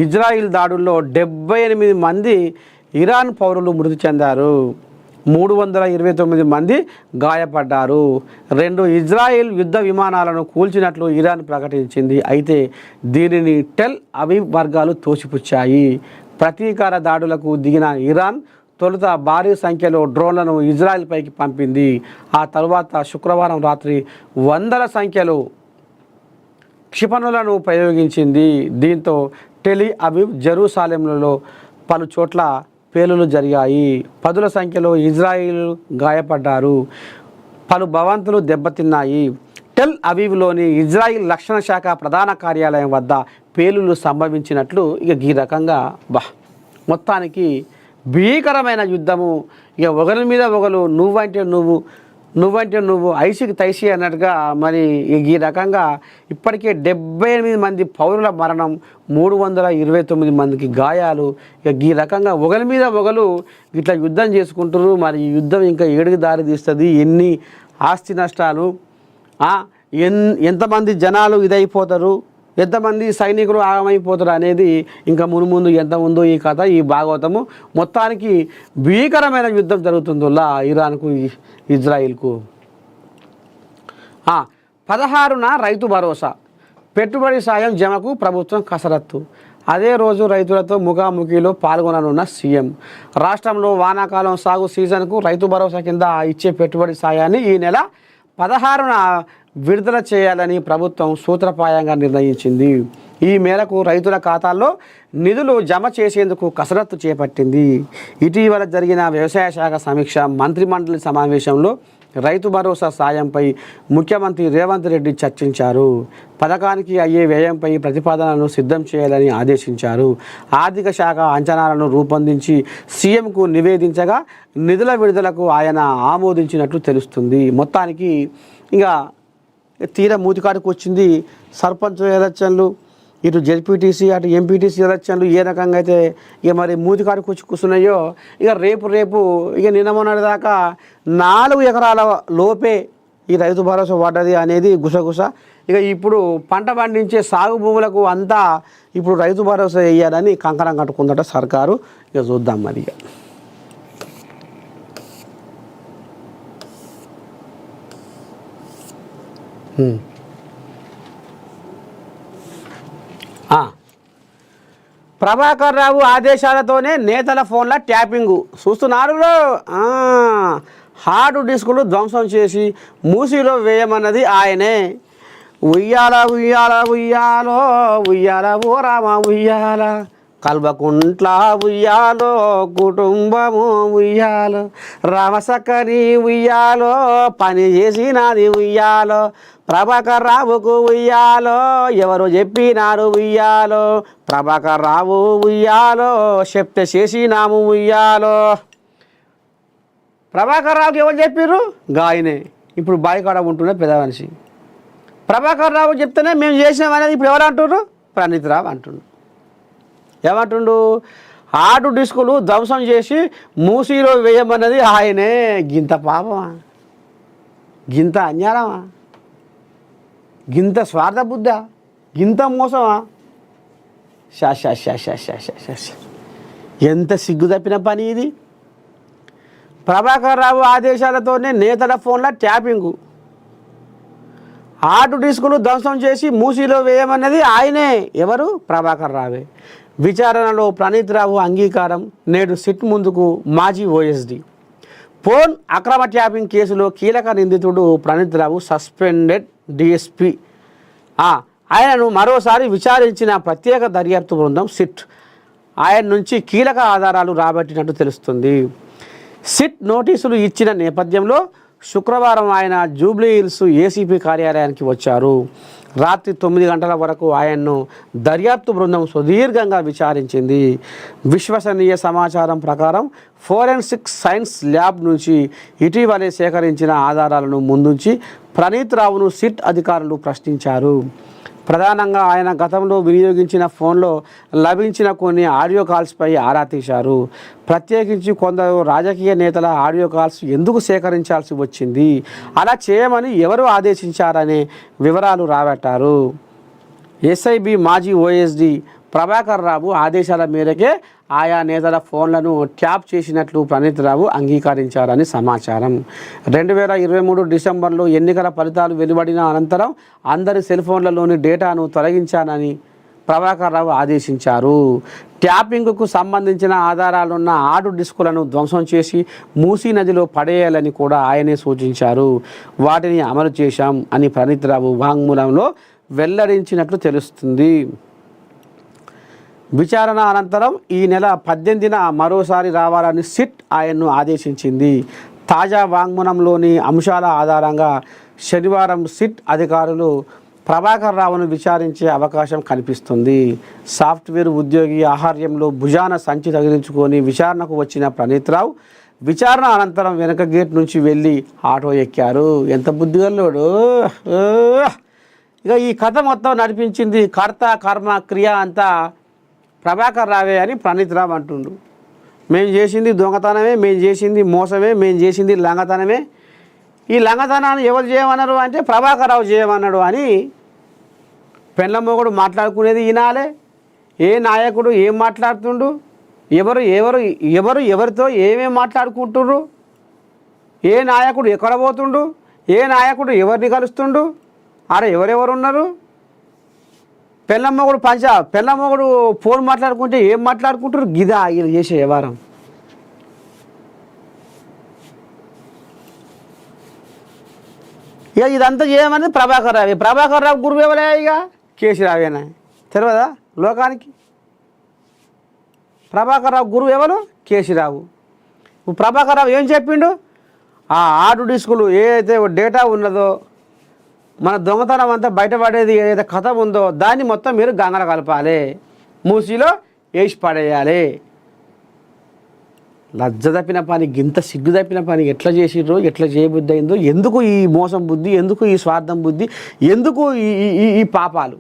ఇజ్రాయిల్ దాడుల్లో 78 మంది ఇరాన్ పౌరులు మృతి చెందారు. 329 మంది గాయపడ్డారు. 2 ఇజ్రాయెల్ యుద్ధ విమానాలను కూల్చినట్లు ఇరాన్ ప్రకటించింది. అయితే దీనిని టెల్ అవీవ్ వర్గాలు తోసిపుచ్చాయి. ప్రతీకార దాడులకు దిగిన ఇరాన్ తొలుత భారీ సంఖ్యలో డ్రోన్లను ఇజ్రాయెల్ పైకి పంపింది. ఆ తరువాత శుక్రవారం రాత్రి వందల సంఖ్యలో క్షిపణులను ప్రయోగించింది. దీంతో టెల్ అవీవ్, జెరూసలేంలలో పలు చోట్ల పేలులు జరిగాయి. పదుల సంఖ్యలో ఇజ్రాయిల్ గాయపడ్డారు. పలు భవంతులు దెబ్బతిన్నాయి. టెల్ అవీవ్లోని ఇజ్రాయిల్ రక్షణ శాఖ ప్రధాన కార్యాలయం వద్ద పేలులు సంభవించినట్లు ఈ రకంగా మొత్తానికి భీకరమైన యుద్ధము. ఒకరి మీద ఒకరు నువ్వంటే నువ్వు ఐసికి తైసి అన్నట్టుగా మరి ఈ రకంగా ఇప్పటికే 78 మంది పౌరుల మరణం, 329 మందికి గాయాలు. ఈ రకంగా ఒకరి మీద ఒకరు ఇట్లా యుద్ధం చేసుకుంటారు. మరి ఈ యుద్ధం ఇంకా ఏడుగు దారి తీస్తుంది. ఎన్ని ఆస్తి నష్టాలు, ఎంతమంది జనాలు ఇదైపోతారు, ఎంతమంది సైనికులు ఆగమైపోతారు అనేది ఇంకా ముందు ఎంత ఉందో ఈ కథ, ఈ భాగవతము. మొత్తానికి భీకరమైన యుద్ధం జరుగుతుందిలా ఇరాన్కు, ఇజ్రాయిల్కు. 16న రైతు భరోసా, పెట్టుబడి సాయం జమకు ప్రభుత్వం కసరత్తు. అదే రోజు రైతులతో ముఖాముఖిలో పాల్గొననున్న సీఎం. రాష్ట్రంలో వానాకాలం సాగు సీజన్కు రైతు భరోసా కింద ఇచ్చే పెట్టుబడి సాయాన్ని ఈ నెల 16న విడుదల చేయాలని ప్రభుత్వం సూత్రప్రాయంగా నిర్ణయించింది. ఈ మేరకు రైతుల ఖాతాల్లో నిధులు జమ చేసేందుకు కసరత్తు చేపట్టింది. ఇటీవల జరిగిన వ్యవసాయ శాఖ సమీక్ష మంత్రిమండలి సమావేశంలో రైతు భరోసా సాయంపై ముఖ్యమంత్రి రేవంత్ రెడ్డి చర్చించారు. పథకానికి అయ్యే వ్యయంపై ప్రతిపాదనలను సిద్ధం చేయాలని ఆదేశించారు. ఆర్థిక శాఖ అంచనాలను రూపొందించి సీఎంకు నివేదించగా నిధుల విడుదలకు ఆయన ఆమోదించినట్లు తెలుస్తుంది. మొత్తానికి ఇంకా తీర మూతికాడికి వచ్చింది. సర్పంచ్ ఎలక్షన్లు, ఇటు జెడ్పీటీసీ, అటు ఎంపీటీసీ ఎలక్షన్లు ఏ రకంగా అయితే ఇక మరి మూతికాడికి వచ్చి కూర్చున్నాయో, ఇక రేపు ఇక నిన్న మొన్నటి దాకా 4 ఎకరాల లోపే ఈ రైతు భరోసా పడ్డది అనేది గుసగుస. ఇక ఇప్పుడు పంట పండించే సాగు భూములకు అంతా ఇప్పుడు రైతు భరోసా వేయాలని కంకణం కట్టుకుందట సర్కారు. ఇక చూద్దాం మరి. ప్రభాకర్ రావు ఆదేశాలతోనే నేతల ఫోన్ల ట్యాపింగు చూస్తున్నారు. హార్డ్ డిస్కులు ధ్వంసం చేసి మూసీలో వేయమన్నది ఆయనే. ఉయ్యాల ఉయ్యాల ఉయ్యాలో ఉయ్యాల ఓ రామ ఉయ్యాల, కల్వకుంట్ల ఉయ్యాలో కుటుంబము ఉయ్యాలో, రామసక్కని ఉయ్యాలో పని చేసినది ఉయ్యాలో, ప్రభాకర్ రావుకు ఉయ్యాలో ఎవరు చెప్పినారు ఉయ్యాలో, ప్రభాకర్ రావు ఉయ్యాలో చెప్తే చేసినాము ఉయ్యాలో. ప్రభాకర్ రావుకి ఎవరు చెప్పారు? గాయనే ఇప్పుడు బాయికాడ ఉంటున్న పెద్ద మనిషి. ప్రభాకర్ రావు చెప్తేనే మేము చేసినామనేది ఇప్పుడు ఎవరు అంటున్నారు? ప్రణీత్ రావు అంటుండు. ఏమంటుండు? హార్డ్ డిస్కులు ధ్వంసం చేసి మూసీలో వేయమన్నది ఆయనే. గింత పాపమా, గింత అన్యాయమా, గింత స్వార్థ బుద్ధా, గింత మోసమా? ఎంత సిగ్గు తప్పిన పని ఇది. ప్రభాకర్ రావు ఆదేశాలతోనే నేతల ఫోన్ల ట్యాపింగు, హార్డ్ డిస్కులు ధ్వంసం చేసి మూసీలో వేయమన్నది ఆయనే. ఎవరు? ప్రభాకర్ రావే. విచారణలో ప్రణీత్ రావు అంగీకారం. నేడు సిట్ ముందుకు మాజీ ఓఎస్డి. ఫోన్ అక్రమ ట్యాపింగ్ కేసులో కీలక నిందితుడు ప్రణీత్ రావు సస్పెండెడ్. డిఎస్పి ఆయనను మరోసారి విచారించిన ప్రత్యేక దర్యాప్తు బృందం సిట్ ఆయన నుంచి కీలక ఆధారాలు రాబట్టినట్టు తెలుస్తుంది. సిట్ నోటీసులు ఇచ్చిన నేపథ్యంలో శుక్రవారం ఆయన జూబ్లీ హిల్స్ ఏసీపీ కార్యాలయానికి వచ్చారు. రాత్రి 9 గంటల వరకు ఆయన్ను దర్యాప్తు బృందం సుదీర్ఘంగా విచారించింది. విశ్వసనీయ సమాచారం ప్రకారం ఫోరెన్సిక్ సైన్స్ ల్యాబ్ నుంచి ఇటీవలే సేకరించిన ఆధారాలను ముందుంచి ప్రణీత్ రావును సిట్ అధికారులు ప్రశ్నించారు. ప్రధానంగా ఆయన గతంలో వినియోగించిన ఫోన్లో లభించిన కొన్ని ఆడియో కాల్స్పై ఆరా తీశారు. ప్రత్యేకించి కొందరు రాజకీయ నేతల ఆడియో కాల్స్ ఎందుకు సేకరించాల్సి వచ్చింది, అలా చేయమని ఎవరు ఆదేశించారనే వివరాలు రాబట్టారు. ఎస్ఐబి మాజీ ఓఎస్డి ప్రభాకర్ రావు ఆదేశాల మేరకే ఆయా నేతల ఫోన్లను ట్యాప్ చేసినట్లు ప్రణీత్ రావు అంగీకరించారని సమాచారం. 2023 డిసెంబర్లో ఎన్నికల ఫలితాలు వెలువడిన అనంతరం అందరి సెల్ ఫోన్లలోని డేటాను తొలగించానని ప్రభాకర్ రావు ఆదేశించారు. ట్యాపింగ్కు సంబంధించిన ఆధారాలున్న ఆడు డిస్కులను ధ్వంసం చేసి మూసీ నదిలో పడేయాలని కూడా ఆయనే సూచించారు. వాటిని అమలు చేశాం అని ప్రణీత్ రావు వాంగ్మూలంలో వెల్లడించినట్లు తెలుస్తుంది. విచారణ అనంతరం ఈ నెల 18న మరోసారి రావాలని సిట్ ఆయన్ను ఆదేశించింది. తాజా వాంగ్మూలంలోని అంశాల ఆధారంగా శనివారం సిట్ అధికారులు ప్రభాకర్ రావును విచారించే అవకాశం కనిపిస్తుంది. సాఫ్ట్వేర్ ఉద్యోగి ఆహార్యంలో భుజాన సంచి తగిలించుకొని విచారణకు వచ్చిన ప్రణీత్ రావు విచారణ అనంతరం వెనక గేట్ నుంచి వెళ్ళి ఆటో ఎక్కారు. ఎంత బుద్ధిగల్లోడు! ఇక ఈ కథ మొత్తం నడిపించింది కర్త కర్మ క్రియ అంతా ప్రభాకర్ రావే అని ప్రణీత్ రావు అంటుండు. మేము చేసింది దొంగతనమే, మేము చేసింది మోసమే, మేము చేసింది లంగతనమే. ఈ లంగతనాన్ని ఎవరు చేయమన్నారు అంటే ప్రభాకర్ రావు చేయమన్నాడు అని పెళ్ళమ్మొగుడు మాట్లాడుకునేది వినాలే. ఏ నాయకుడు ఏం మాట్లాడుతుండు, ఎవరు ఎవరు ఎవరు ఎవరితో ఏమేమి మాట్లాడుకుంటుండ్రు, ఏ నాయకుడు ఎక్కడ పోతుండు, ఏ నాయకుడు ఎవరిని కలుస్తుండు, ఆడ ఎవరెవరు ఉన్నారు. పెళ్ళమ్మొగుడు ఫోన్ మాట్లాడుకుంటే ఏం మాట్లాడుకుంటారు, గిదా వీళ్ళు చేసే వ్యవహారం. ఇక ఇదంతా చేయమని ప్రభాకర్ రావు గురువు ఎవరే, ఇక కేసీరావేనా తెలియదా లోకానికి. ప్రభాకర్ రావు గురువు ఎవరు, కేసీరావు. ప్రభాకర్ రావు ఏం చెప్పిండు, ఆ ఆడు డిస్కులు ఏదైతే డేటా ఉన్నదో మన దొంగతనం అంతా బయటపడేది ఏదైతే కథ ఉందో దాన్ని మొత్తం మీరు గంగల కలపాలి, మూసీలో వేసి పడేయాలి. లజ్జ తప్పిన పని, గింత సిగ్గు తప్పిన పని ఎట్లా చేసిర్రో, ఎట్లా చేయబుద్ధి అయిందో, ఎందుకు ఈ మోసం బుద్ధి, ఎందుకు ఈ స్వార్థం బుద్ధి, ఎందుకు ఈ పాపాలు.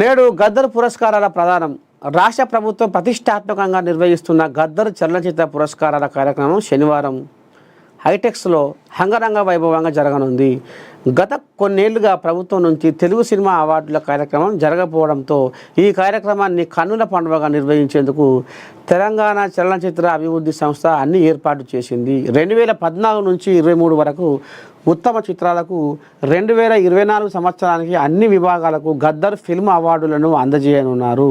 నేడు గద్దర్ పురస్కారాల ప్రదానం. రాష్ట్ర ప్రభుత్వం ప్రతిష్టాత్మకంగా నిర్వహిస్తున్న గద్దర్ చలనచిత్ర పురస్కారాల కార్యక్రమం శనివారం హైటెక్స్లో అంగరంగ వైభవంగా జరగనుంది. గత కొన్నేళ్లుగా ప్రభుత్వం నుంచి తెలుగు సినిమా అవార్డుల కార్యక్రమం జరగకపోవడంతో ఈ కార్యక్రమాన్ని కన్నుల పండుగగా నిర్వహించేందుకు తెలంగాణ చలనచిత్ర అభివృద్ధి సంస్థ అన్ని ఏర్పాటు చేసింది. 2014 నుంచి 23 వరకు ఉత్తమ చిత్రాలకు 2024 సంవత్సరానికి అన్ని విభాగాలకు గద్దర్ ఫిల్మ్ అవార్డులను అందజేయనున్నారు.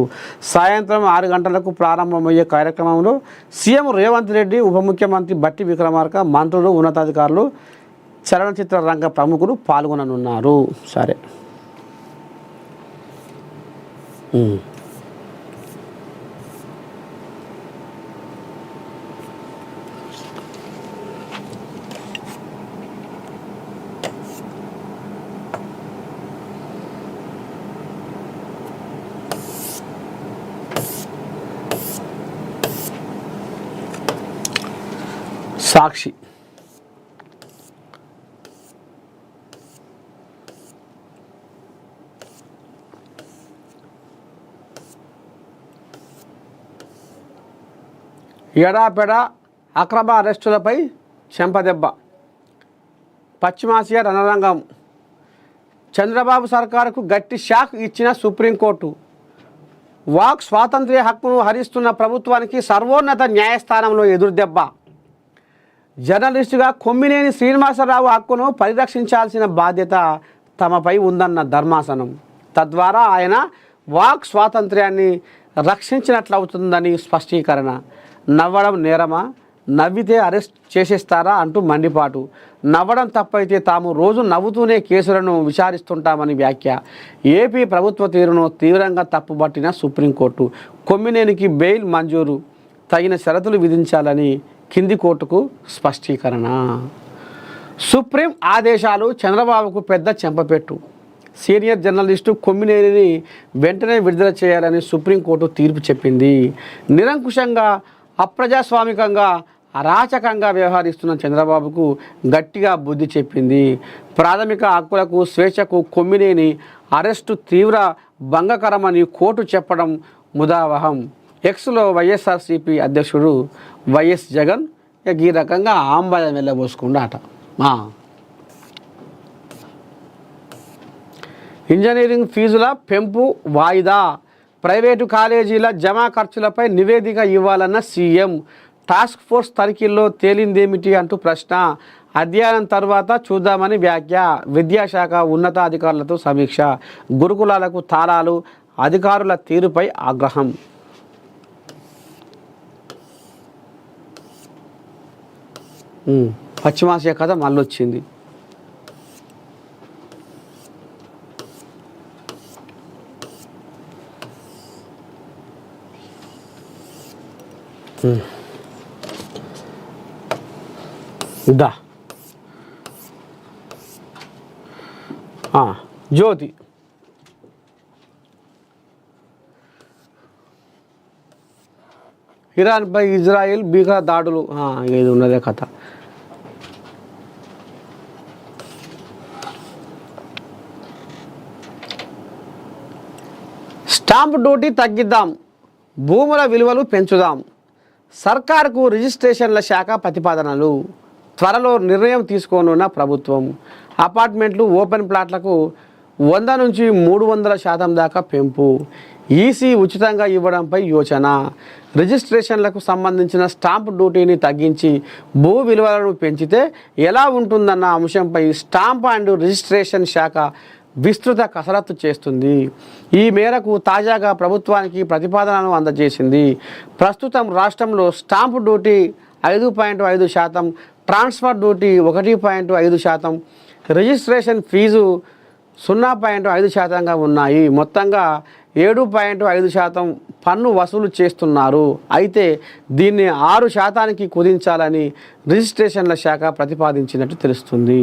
సాయంత్రం 6 గంటలకు ప్రారంభమయ్యే కార్యక్రమంలో సీఎం రేవంత్ రెడ్డి, ఉప ముఖ్యమంత్రి బట్టి విక్రమార్క, మంత్రులు, ఉన్నతాధికారులు, చలనచిత్ర రంగ ప్రముఖులు పాల్గొననున్నారు. సరే, సాక్షి ఎడాపెడ అక్రమ అరెస్టులపై చెంపదెబ్బ. పశ్చిమాసియా రణరంగం. చంద్రబాబు సర్కారుకు గట్టి షాక్ ఇచ్చిన సుప్రీంకోర్టు. వాక్ స్వాతంత్ర్య హక్కును హరిస్తున్న ప్రభుత్వానికి సర్వోన్నత న్యాయస్థానంలో ఎదురుదెబ్బ. జర్నలిస్టుగా కొమ్మినేని శ్రీనివాసరావు హక్కును పరిరక్షించాల్సిన బాధ్యత తమపై ఉందన్న ధర్మాసనం. తద్వారా ఆయన వాక్ స్వాతంత్ర్యాన్ని రక్షించినట్లవుతుందని స్పష్టీకరణ. నవ్వడం నేరమా? నవ్వితే అరెస్ట్ చేసేస్తారా అంటూ మండిపాటు. నవ్వడం తప్పైతే తాము రోజు నవ్వుతూనే కేసులను విచారిస్తుంటామని వ్యాఖ్య. ఏపీ ప్రభుత్వ తీరును తీవ్రంగా తప్పుబట్టిన సుప్రీంకోర్టు. కొమ్మినేనికి బెయిల్ మంజూరు, తగిన షరతులు విధించాలని కింది కోర్టుకు స్పష్టీకరణ. సుప్రీం ఆదేశాలు చంద్రబాబుకు పెద్ద చెంపపెట్టు. సీనియర్ జర్నలిస్టు కొమ్మినేనిని వెంటనే విడుదల చేయాలని సుప్రీంకోర్టు తీర్పు చెప్పింది. నిరంకుశంగా, అప్రజాస్వామికంగా, అరాచకంగా వ్యవహరిస్తున్న చంద్రబాబుకు గట్టిగా బుద్ధి చెప్పింది. ప్రాథమిక హక్కులకు, స్వేచ్ఛకు కొమ్మినేని అరెస్టు తీవ్ర భంగకరమని కోర్టు చెప్పడం ముదావహం. ఎక్స్లో వైఎస్ఆర్సీపీ అధ్యక్షుడు వైఎస్ జగన్ ఈ రకంగా ఆంబాయం వెళ్ళబోసుకుండాట. ఇంజనీరింగ్ ఫీజుల పెంపు వాయిదా. ప్రైవేటు కాలేజీల జమా ఖర్చులపై నివేదిక ఇవ్వాలన్న సీఎం. టాస్క్ ఫోర్స్ తనిఖీల్లో తేలిందేమిటి అంటూ ప్రశ్న. అధ్యయనం తర్వాత చూద్దామని వ్యాఖ్య. విద్యాశాఖ ఉన్నతాధికారులతో సమీక్ష. గురుకులాలకు తాళాలు, అధికారుల తీరుపై ఆగ్రహం. పశ్చిమాసియా కథ మళ్ళొచ్చింది. దా జ్యోతి ఇరాన్పై ఇజ్రాయెల్ భీకర దాడులు. ఇది ఉన్నదే కథ. స్టాంప్ డ్యూటీ తగ్గిద్దాం, భూముల విలువలు పెంచుదాం. సర్కారుకు రిజిస్ట్రేషన్ల శాఖ ప్రతిపాదనలు. త్వరలో నిర్ణయం తీసుకోనున్న ప్రభుత్వం. అపార్ట్మెంట్లు, ఓపెన్ ప్లాట్లకు 100 నుంచి 300% దాకా పెంపు. ఈసీ ఉచితంగా ఇవ్వడంపై యోచన. రిజిస్ట్రేషన్లకు సంబంధించిన స్టాంప్ డ్యూటీని తగ్గించి భూ విలువలను పెంచితే ఎలా ఉంటుందన్న అంశంపై స్టాంప్ అండ్ రిజిస్ట్రేషన్ శాఖ విస్తృత కసరత్తు చేస్తుంది. ఈ మేరకు తాజాగా ప్రభుత్వానికి ప్రతిపాదనను అందజేసింది. ప్రస్తుతం రాష్ట్రంలో stamp duty 5.5%, transfer duty 1.5%, registration fee 0.5%గా ఉన్నాయి. మొత్తంగా 7.5% పన్ను వసూలు చేస్తున్నారు. అయితే దీన్ని 6%కి కుదించాలని రిజిస్ట్రేషన్ల శాఖ ప్రతిపాదించినట్టు తెలుస్తుంది.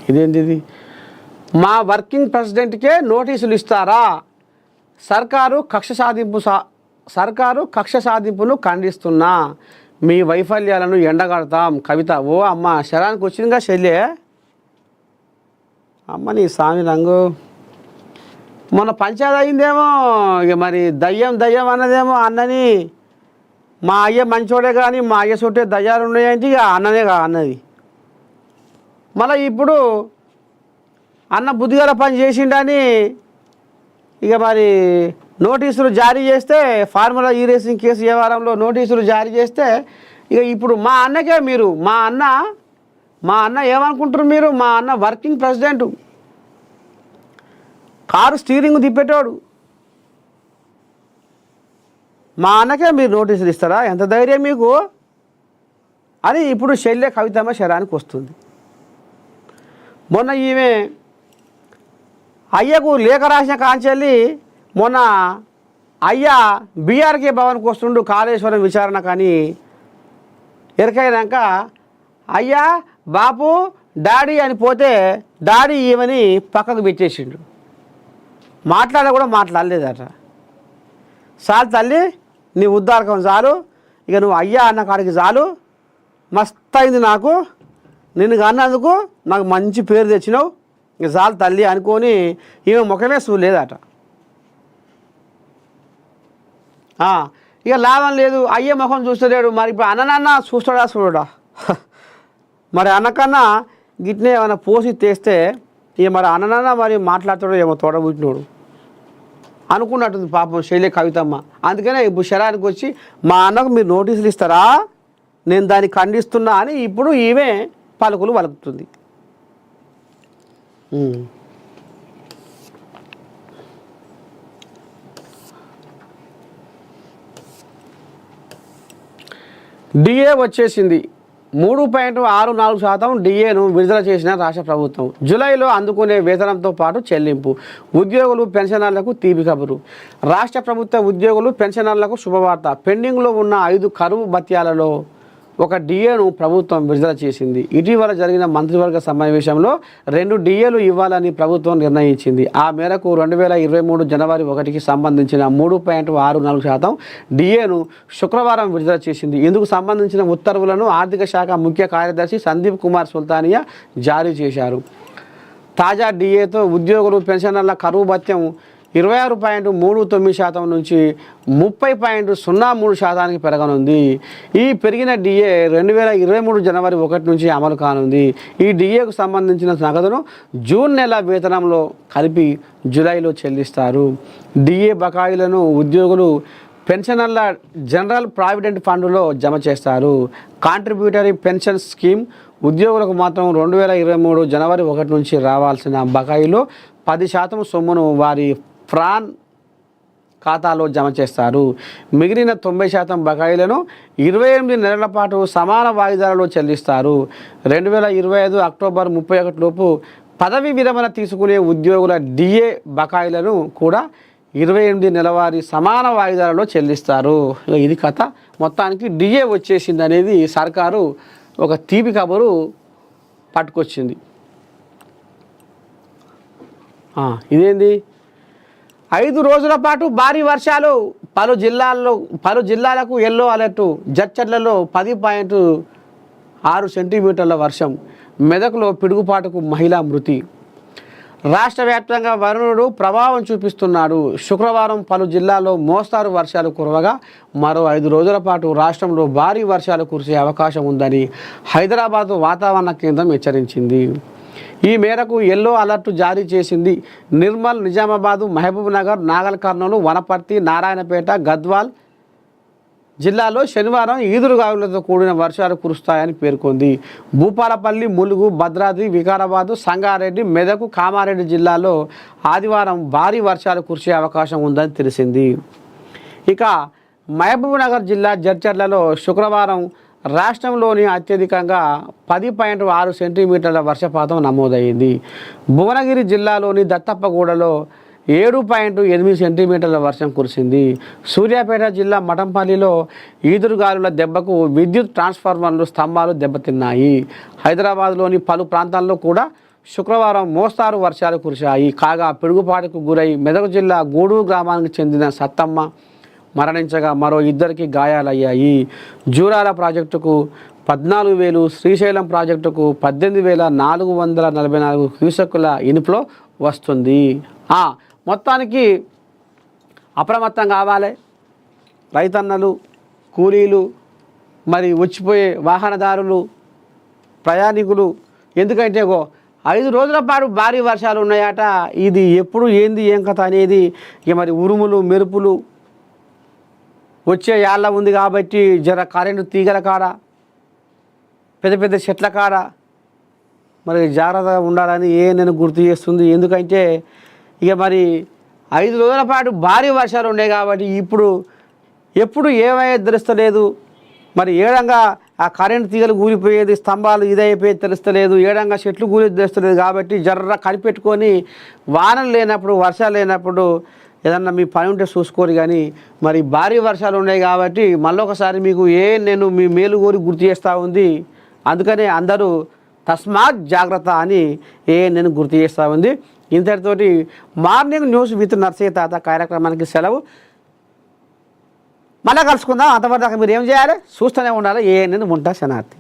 ఇదేంటిది? మా వర్కింగ్ ప్రెసిడెంట్కే నోటీసులు ఇస్తారా? సర్కారు కక్ష సాధింపును ఖండిస్తున్నా. మీ వైఫల్యాలను ఎండగడతాం. కవిత. ఓ అమ్మ, శరానికి వచ్చిందిగా శల్యే. అమ్మ నీ స్వామి రంగు. మొన్న పంచాయతీ అయిందేమో. ఇక మరి దయ్యం అన్నదేమో అన్నని. మా అయ్య మంచోడే కానీ మా అయ్య చుట్టే దయ్యాలు ఉన్నాయంటే ఇక అన్ననేగా అన్నది. మళ్ళీ ఇప్పుడు అన్న బుద్ధిగల పని చేసిండని ఇక మరి నోటీసులు జారీ చేస్తే, ఫార్ములా ఈ రేసింగ్ కేసు వ్యవహారంలో నోటీసులు జారీ చేస్తే ఇక ఇప్పుడు మా అన్నకే మీరు మా అన్న ఏమనుకుంటారు మీరు? మా అన్న వర్కింగ్ ప్రెసిడెంట్, కారు స్టీరింగ్ తిప్పేటోడు. మా అన్నకే మీరు నోటీసులు ఇస్తారా? ఎంత ధైర్యం మీకు అని ఇప్పుడు శల్య కవితమ్మ శరానికి వస్తుంది. మొన్న ఈమె అయ్యకు లేఖ రాసిన కాంచెల్లి మొన్న అయ్య బీఆర్కే భవన్కి వస్తుండు కాళేశ్వరం విచారణ కానీ ఎరకైనాక అయ్యా బాపు డాడీ అని పోతే డాడీ ఈమెని పక్కకు పెట్టేసిండు. కూడా మాట్లాడలేదట. చాలు తల్లి, నీ ఉద్దారకం చాలు, ఇక నువ్వు అయ్యా అన్న కాడికి చాలు, మస్తు అయింది నాకు, నిన్ను అన్నందుకు నాకు మంచి పేరు తెచ్చినావు, ఇక చాలు తల్లి అనుకొని ఈమె ముఖమే చూడలేదట. ఇక లాభం లేదు, అయ్యే ముఖం చూస్తలేడు. మరి ఇప్పుడు అన్ననన్నా చూడా మరి అన్నకన్నా గిట్నే ఏమైనా పోసి తెస్తే ఇక మరి అన్ననన్నా మరి మాట్లాడతాడో ఏమో తోడబుట్టినోడు అనుకున్నట్టుంది పాపం శైలే కవితమ్మ. అందుకనే ఇప్పుడు శరానికి వచ్చి మా అన్నకు మీరు నోటీసులు ఇస్తారా, నేను దాన్ని ఖండిస్తున్నా అని ఇప్పుడు ఈమె పలుకులు పలుకుతుంది. డిఏ వచ్చేసింది. 3.64% డిఏను విడుదల చేసిన రాష్ట్ర ప్రభుత్వం. జూలైలో అందుకునే వేతనంతో పాటు చెల్లింపు. ఉద్యోగులు పెన్షనర్లకు తీపి కబురు. రాష్ట్ర ప్రభుత్వ ఉద్యోగులు పెన్షనర్లకు శుభవార్త. పెండింగ్లో ఉన్న 5 కరువు భత్యాలలో ఒక డిఏను ప్రభుత్వం విడుదల చేసింది. ఇటీవల జరిగిన మంత్రివర్గ సమావేశంలో 2 డిఏలు ఇవ్వాలని ప్రభుత్వం నిర్ణయించింది. ఆ మేరకు 2023 జనవరి 1కి సంబంధించిన 3.64% డిఏను శుక్రవారం విడుదల చేసింది. ఇందుకు సంబంధించిన ఉత్తర్వులను ఆర్థిక శాఖ ముఖ్య కార్యదర్శి సందీప్ కుమార్ సుల్తానియా జారీ చేశారు. తాజా డిఏతో ఉద్యోగులు పెన్షనర్ల కరువు భత్యం 26.39% నుంచి 30.03% పెరగనుంది. ఈ పెరిగిన డిఏ 2023 జనవరి 1 నుంచి అమలు కానుంది. ఈ డిఏకు సంబంధించిన నగదును జూన్ నెల వేతనంలో కలిపి జూలైలో చెల్లిస్తారు. డిఏ బకాయిలను ఉద్యోగులు పెన్షనర్ల జనరల్ ప్రావిడెంట్ ఫండ్లో జమ చేస్తారు. కాంట్రిబ్యూటరీ పెన్షన్ స్కీమ్ ఉద్యోగులకు మాత్రం 2023 జనవరి 1 నుంచి రావాల్సిన బకాయిలో 10% సొమ్మును వారి ప్రాన్ ఖాతాలో జమ చేస్తారు. మిగిలిన 90% బకాయిలను 28 నెలల పాటు సమాన వాయిదాలలో చెల్లిస్తారు. 2025 అక్టోబర్ 31 లోపు పదవి విరమణ తీసుకునే ఉద్యోగుల డిఏ బకాయిలను కూడా 28 నెలవారీ సమాన వాయిదాలలో చెల్లిస్తారు. ఇది కథ. మొత్తానికి డిఏ వచ్చేసింది అనేది సర్కారు ఒక తీపి కబురు పట్టుకొచ్చింది. ఇదేంది? 5 రోజుల పాటు భారీ వర్షాలు. పలు జిల్లాలకు ఎల్లో అలర్టు. జడ్చర్లలో 10.6 సెంటీమీటర్ల వర్షం. మెదక్లో పిడుగుపాటుకు మహిళా మృతి. రాష్ట్ర వ్యాప్తంగా వరుణుడు ప్రభావం చూపిస్తున్నాడు. శుక్రవారం పలు జిల్లాల్లో మోస్తారు వర్షాలు కురవగా మరో 5 రోజుల పాటు రాష్ట్రంలో భారీ వర్షాలు కురిసే అవకాశం ఉందని హైదరాబాద్ వాతావరణ కేంద్రం హెచ్చరించింది. ఈ మేరకు ఎల్లో అలర్టు జారీ చేసింది. నిర్మల్, నిజామాబాదు, మహబూబ్ నగర్, నాగల్ కర్నూలు, వనపర్తి, నారాయణపేట, గద్వాల్ జిల్లాలో శనివారం ఈదురుగాలులతో కూడిన వర్షాలు కురుస్తాయని పేర్కొంది. భూపాలపల్లి, ములుగు, భద్రాద్రి, వికారాబాదు, సంగారెడ్డి, మెదక్, కామారెడ్డి జిల్లాలో ఆదివారం భారీ వర్షాలు కురిసే అవకాశం ఉందని తెలిసింది. ఇక మహబూబ్ నగర్ జిల్లా జడ్చర్లలో శుక్రవారం రాష్ట్రంలోని అత్యధికంగా 10.6 సెంటీమీటర్ల వర్షపాతం నమోదైంది. భువనగిరి జిల్లాలోని దత్తప్పగూడలో 7.8 సెంటీమీటర్ల వర్షం కురిసింది. సూర్యాపేట జిల్లా మఠంపల్లిలో ఈదురుగాలుల దెబ్బకు విద్యుత్ ట్రాన్స్ఫార్మర్లు, స్తంభాలు దెబ్బతిన్నాయి. హైదరాబాద్లోని పలు ప్రాంతాల్లో కూడా శుక్రవారం మోస్తారు వర్షాలు కురిశాయి. కాగా పిడుగుపాటుకు గురై మెదక్ జిల్లా గూడూరు గ్రామానికి చెందిన సత్తమ్మ మరణించగా మరో 2కి గాయాలయ్యాయి. జూరాల ప్రాజెక్టుకు 14,000, శ్రీశైలం ప్రాజెక్టుకు 18,444 క్యూసెక్కుల ఇన్ఫ్లో వస్తుంది. మొత్తానికి అప్రమత్తం కావాలి రైతన్నలు, కూలీలు, మరి వచ్చిపోయే వాహనదారులు, ప్రయాణికులు. ఎందుకంటే 5 రోజుల పాటు భారీ వర్షాలు ఉన్నాయట. ఇది ఎప్పుడు ఏంది ఏం కథ అనేది ఇక మరి ఉరుములు మెరుపులు వచ్చే యాళ్ళ ఉంది కాబట్టి జర కరెంటు తీగల కాడ, పెద్ద పెద్ద చెట్ల కాడ మరి జాగ్రత్తగా ఉండాలని నేను గుర్తు చేస్తుంది. ఎందుకంటే ఇక మరి 5 రోజుల పాటు భారీ వర్షాలు ఉన్నాయి కాబట్టి ఎప్పుడు ఏమయ్యేది తెలుస్తలేదు. మరి ఏడంగా ఆ కరెంటు తీగలు కూలిపోయేది, స్తంభాలు ఇదైపోయేది తెలుస్తలేదు, ఏడంగా చెట్లు కూలేది తెలుస్తలేదు. కాబట్టి జర్ర కనిపెట్టుకొని వానలు లేనప్పుడు, వర్షాలు లేనప్పుడు ఏదన్నా మీ పని ఉంటే చూసుకోరు. కానీ మరి భారీ వర్షాలు ఉన్నాయి కాబట్టి మళ్ళొకసారి మీకు నేను మీ మేలు కోరి గుర్తు చేస్తూ ఉంది. అందుకనే అందరూ తస్మాత్ జాగ్రత్త అని నేను గుర్తు చేస్తూ ఉంది. ఇంతటితోటి మార్నింగ్ న్యూస్ విత్ నర్సయ్య తాత కార్యక్రమానికి సెలవు. మళ్ళీ కలుసుకుందాం. అంతవరకు మీరు ఏం చేయాలి? చూస్తూనే ఉండాలి. నేను ఉంటా శనార్థి.